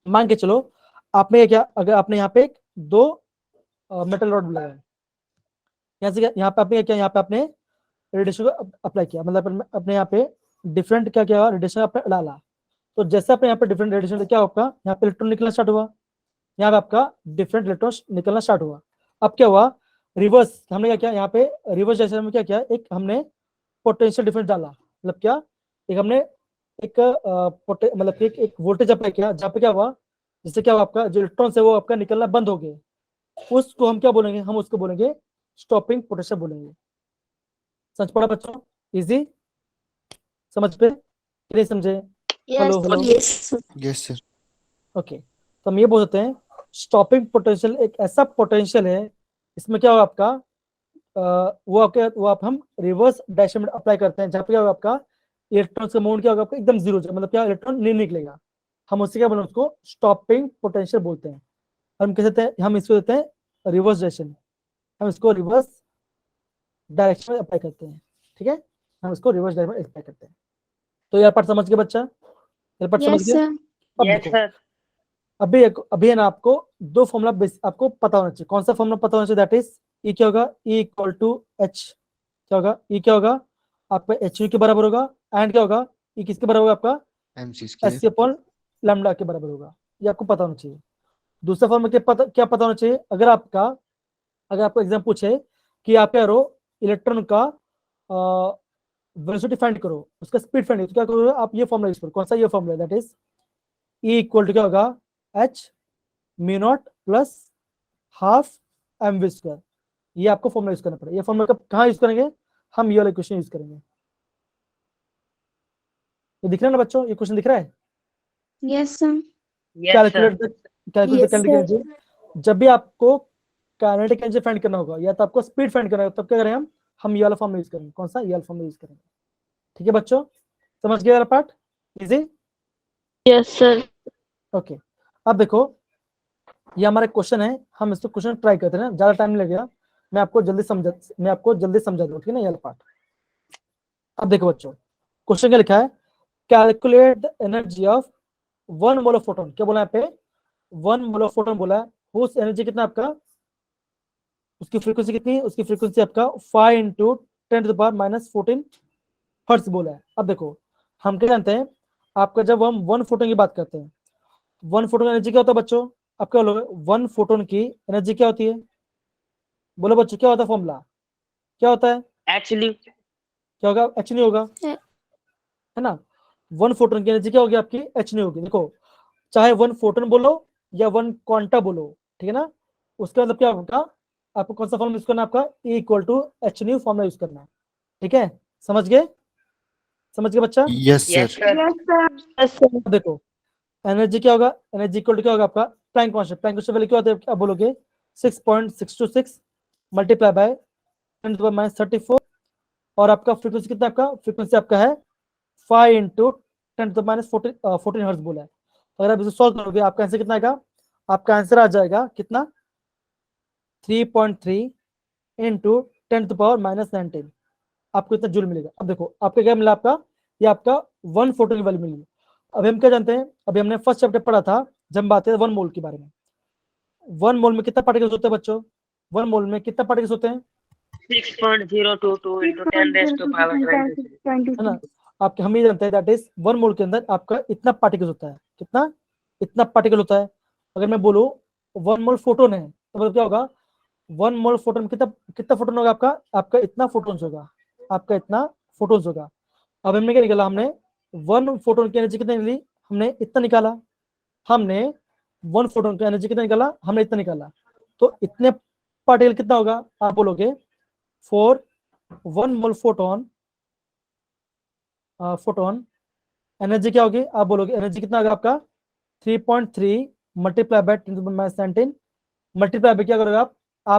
S1: मान के चलो आपने क्या, अगर आपने यहाँ पे दो मेटल रॉड लगाया, यहाँ से यहाँ पे आपने क्या, यहाँ पे आपने रेडिएशन को अप्लाई किया, मतलब अपने यहाँ पे डिफरेंट क्या क्या रेडिएशन आपने डाला, तो जैसे आपने यहाँ पे डिफरेंट रेडिएशन, क्या आपका यहाँ पे इलेक्ट्रॉन निकलना स्टार्ट हुआ, यहाँ पे आपका डिफरेंट इलेक्ट्रॉन निकलना स्टार्ट हुआ। अब क्या हुआ, रिवर्स हमने क्या किया, यहाँ पे रिवर्स जैसे में क्या किया, एक हमने पोटेंशियल डिफरेंस डाला, मतलब क्या, एक हमने एक मतलब एक वोल्टेज अप्लाई किया, जहाँ पे क्या हुआ, जिससे क्या हुआ, आपका जो इलेक्ट्रॉन है वो आपका निकलना बंद हो गए, उसको हम क्या बोलेंगे, हम उसको बोलेंगे स्टॉपिंग पोटेंशियल बोलेंगे। समझ पड़ा बच्चों, इजी, समझ पे, नहीं समझे,
S2: Yes,
S1: hello hello,
S6: Yes, sir.
S5: Yes, sir.
S1: Okay. तो हम ये बोल सकते हैं स्टॉपिंग पोटेंशियल एक ऐसा पोटेंशियल है, इसमें क्या होगा आपका, वो आप हम रिवर्स डायरेक्शन में अप्लाई करते हैं, जहाँ पे क्या होगा आपका इलेक्ट्रॉन का मूवमेंट क्या होगा आपका एकदम जीरो, मतलब क्या इलेक्ट्रॉन नहीं निकलेगा, हम उससे क्या बोलते हैं, उसको स्टॉपिंग पोटेंशियल बोलते हैं। हम कह सकते हैं, हम इसको देते हैं रिवर्स डायरेक्शन, हम इसको रिवर्स डायरेक्शन में अप्लाई करते हैं, ठीक है, हम इसको रिवर्स डायरेक्शन में अप्लाई करते हैं। तो ये पार्ट समझ गए बच्चा, ये पार्ट समझ
S2: yes,
S1: गए।
S2: sir.
S1: अब
S7: यस
S1: देखो
S7: सर।
S1: अभी है ना, आपको दो फॉर्मूला आपको पता होना चाहिए। कौन सा फॉर्मूला पता होना चाहिए, दैट इज ई क्या होगा, ई इक्वल टू एच, क्या होगा, ई क्या होगा आपका एच के बराबर होगा, एंड क्या होगा, ई किसके बराबर होगा आपका
S5: MC
S1: एस
S5: square.
S1: सी अपॉन लैम्डा के बराबर होगा। ये आपको पता होना चाहिए। दूसरा फॉर्मूला क्या पता होना चाहिए, अगर आपको एग्जाम पूछे कि आप क्या करो, इलेक्ट्रॉन का वेलोसिटी फाइंड करो, उसका स्पीड फाइंड करो, तो क्या करोगे आप, ये फॉर्मूला यूज करो। कौन सा, ये formula, that is e equal to क्या होगा, h mu naught plus half m v square. ये आपको फॉर्मूला यूज करना पड़ेगा। ये फॉर्मूला कहाँ यूज करेंगे, हम ये वाला क्वेश्चन यूज करेंगे। ये दिख रहा है ना बच्चों, ये क्वेश्चन दिख रहा है,
S2: Yes, sir.
S7: Yes sir.
S1: Calculate
S6: Yes,
S1: कर
S6: sir.
S1: लीजिए। जब भी आपको काइनेटिक एनर्जी फाइंड करना होगा या तो आपको स्पीड फाइंड करना होगा, तब क्या करें हम ये वाला फॉर्मूला यूज करेंगे। कौन सा, ये वाला फॉर्मूला यूज करेंगे। ठीक है बच्चों, समझ गए वाला part, easy,
S3: Yes, sir.
S1: Okay. अब देखो ये हमारा क्वेश्चन है, हम इसको क्वेश्चन ट्राई करते हैं ना, ज्यादा टाइम नहीं लगेगा, मैं आपको जल्दी समझा दूँ, ठीक है ना, ये पार्ट। अब देखो बच्चों क्वेश्चन क्या लिखा है, calculate the energy of 1 mole of photon. क्या बोला यहाँ पे, 1 मोल ऑफ फोटोन बोला है, उस एनर्जी कितना आपका, उसकी फ्रीक्वेंसी कितनी है, उसकी फ्रीक्वेंसी आपका 5 × 10⁻⁻14 हर्ट्ज बोला है। अब देखो हम क्या जानते हैं, आपका जब हम 1 फोटोन की बात करते हैं, 1 फोटोन एनर्जी क्या होता है बच्चों, आपका 1 फोटोन की एनर्जी क्या होती है, बोलो बच्चों क्या होता है फॉर्मूला, क्या होता है,
S7: एक्चुअली
S1: क्या होगा, एच नहीं होगा,
S6: है।
S1: है ना। 1 फोटोन की एनर्जी क्या होगी आपकी, एच नहीं होगी। देखो चाहे 1 फोटोन बोलो या 1 क्वांटा बोलो, ठीक है ना, उसका मतलब क्या होगा, आपको कौन सा फॉर्मूला यूज करना है, आपका E equal to h nu formula use करना है, ठीक है, समझ गए, समझ गए बच्चा।
S5: Yes, sir.
S7: Yes sir.
S3: Yes, sir.
S1: अब देखो एनर्जी क्या होगा, एनर्जी इक्वल टू क्या होगा आपका Planck constant, Planck constant value क्या होती है, आप बोलोगे 6.626 मल्टीप्लाई बाय 10⁻34, और आपका फ्रीक्वेंसी कितना, आपका फ्रीक्वेंसी आपका है 5 इंटू 10⁻14 हर्ट्ज बोला है। अगर आप इसे सॉल्व करोगे आपका आंसर कितना आएगा, आपका आंसर आ जाएगा कितना 3.3 इंटू 10⁻19 आपको इतना जूल मिलेगा। अब देखो आपका क्या मिला, आपका ये आपका 1 फोटोन की वैल्यू मिली। अभी हम क्या जानते हैं, अभी हमने फर्स्ट चैप्टर पढ़ा था जब हम बात करें 1 मोल के बारे में। 1 मोल में कितना पार्टिकल्स होते हैं बच्चों, 1 मोल में कितना पार्टिकल्स होते हैं,
S7: 6.022 into 10 raised to power 23।
S1: है ना। आपके हम ये जानते हैं दैट इज 1 मोल के अंदर आपका इतना पार्टिकल होता है, कितना, इतना पार्टिकल होता है। अगर मैं बोलूं 1 मोल फोटोन है तो मतलब क्या होगा, 1 मोल फोटोन कितना, कितना फोटोन होगा आपका, आपका इतना फोटोन्स होगा, आपका इतना फोटोन्स होगा। अब हमने क्या निकाला, हमने 1 फोटोन की एनर्जी कितनी निकली, हमने इतना निकाला, हमने 1 फोटोन की एनर्जी कितना निकाला, हमने इतना निकाला। तो इतने पार्टिकल कितना होगा, आप बोलोगे for 1 mole photon, photon energy क्या होगी, आप बोलोगे एनर्जी कितना होगा आपका 3.3 मल्टीप्लाई बाय 10⁻19 मल्टीप्लाई बाय क्या करोगे आप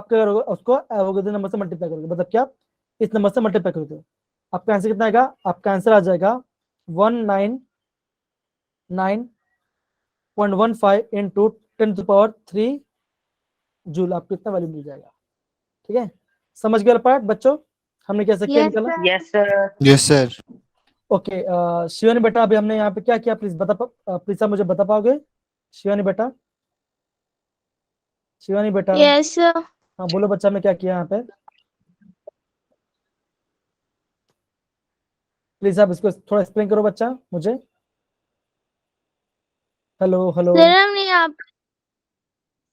S1: क्या करोगे उसको एवोगैड्रो नंबर से मल्टीप्लाई करोगे, मतलब क्या इस नंबर से मल्टीप्लाई करोगे, आपका आंसर कितना आएगा, आपका आंसर आ जाएगा 199.15 इंटू 10⁻3 जूल, आपको इतना वैल्यू मिल जाएगा, ठीक है, समझ गए पार्ट बच्चों, हमने कैसे क्या
S2: Yes,
S1: निकाला।
S2: sir.
S7: Yes sir.
S5: Yes, sir.
S1: Okay Shivani बेटा अभी हमने यहाँ पे क्या किया, प्लीज बता प्लीज आप मुझे बता पाओगे, शिवानी बेटा, शिवानी बेटा,
S2: Yes, sir.
S1: हाँ बोलो बच्चा मैं क्या किया यहाँ पे, प्लीज आप इसको थोड़ा एक्सप्लेन करो बच्चा मुझे, हेलो हेलो,
S2: सर हमने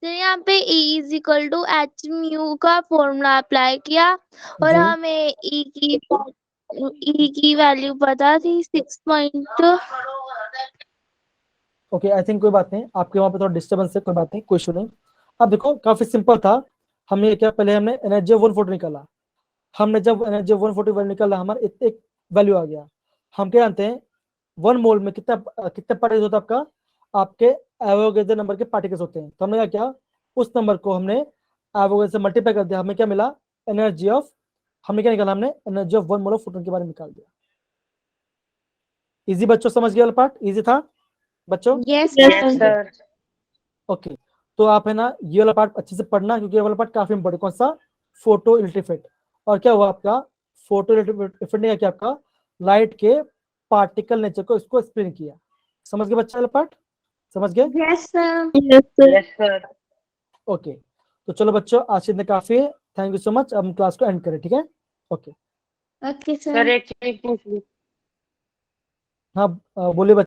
S2: यहाँ पे E is equal to h mu का फॉर्मूला अप्लाई किया और
S1: जी
S2: हमें E की वैल्यू पता थी 6.
S1: ओके आई थिंक कोई बात नहीं, आपके वहाँ पे थोड़ा डिस्टर्बेंस है, कोई बात नहीं, कोई इशू नहीं। अब देखो काफी सिंपल था, हमने क्या पहले हमने एनर्जी 140 निकाला, हमने जब एनर्जी 140 निकाला हमारा एक वैल्यू आ गया। हम क्या जानते हैं 1 मोल में कितना कितने पार्टिकल्स होता है आपका, आपके एवोगैड्रो नंबर के पार्टिकल्स होते हैं। तो हमने क्या किया, उस नंबर को हमने एवोगैड्रो से मल्टीप्लाई कर दिया, हमें क्या मिला एनर्जी ऑफ, हमने क्या निकाला, हमने energy of 1 mole of photon के बारे में निकाल दिया। इजी बच्चों, समझ गया वाला पार्ट, इजी था बच्चों।
S2: Yes,
S3: Yes,
S2: sir.
S7: Yes sir.
S1: Okay तो आप है ना ये वाला पार्ट अच्छे से पढ़ना, क्योंकि ये वाला पार्ट काफी इंपॉर्टेंट, कौन सा, फोटो इलेक्ट्रिक इफेक्ट। और क्या हुआ आपका फोटो इलेक्ट्रिक इफेक्ट ने क्या आपका लाइट के पार्टिकल नेचर को इसको एक्सप्लेन किया, समझ गए बच्चा वाला पार्ट, समझ गए।
S2: Yes, sir.
S3: Yes, sir.
S7: Yes sir.
S1: Okay तो चलो बच्चों आज के इतने काफी है, थैंक यू सो मच, अब हम क्लास को एंड करें, ठीक है, ओके
S2: Okay,
S7: सर
S2: sir.
S7: एक चीज पूछ ली।
S1: हाँ बोलिए बच्चे।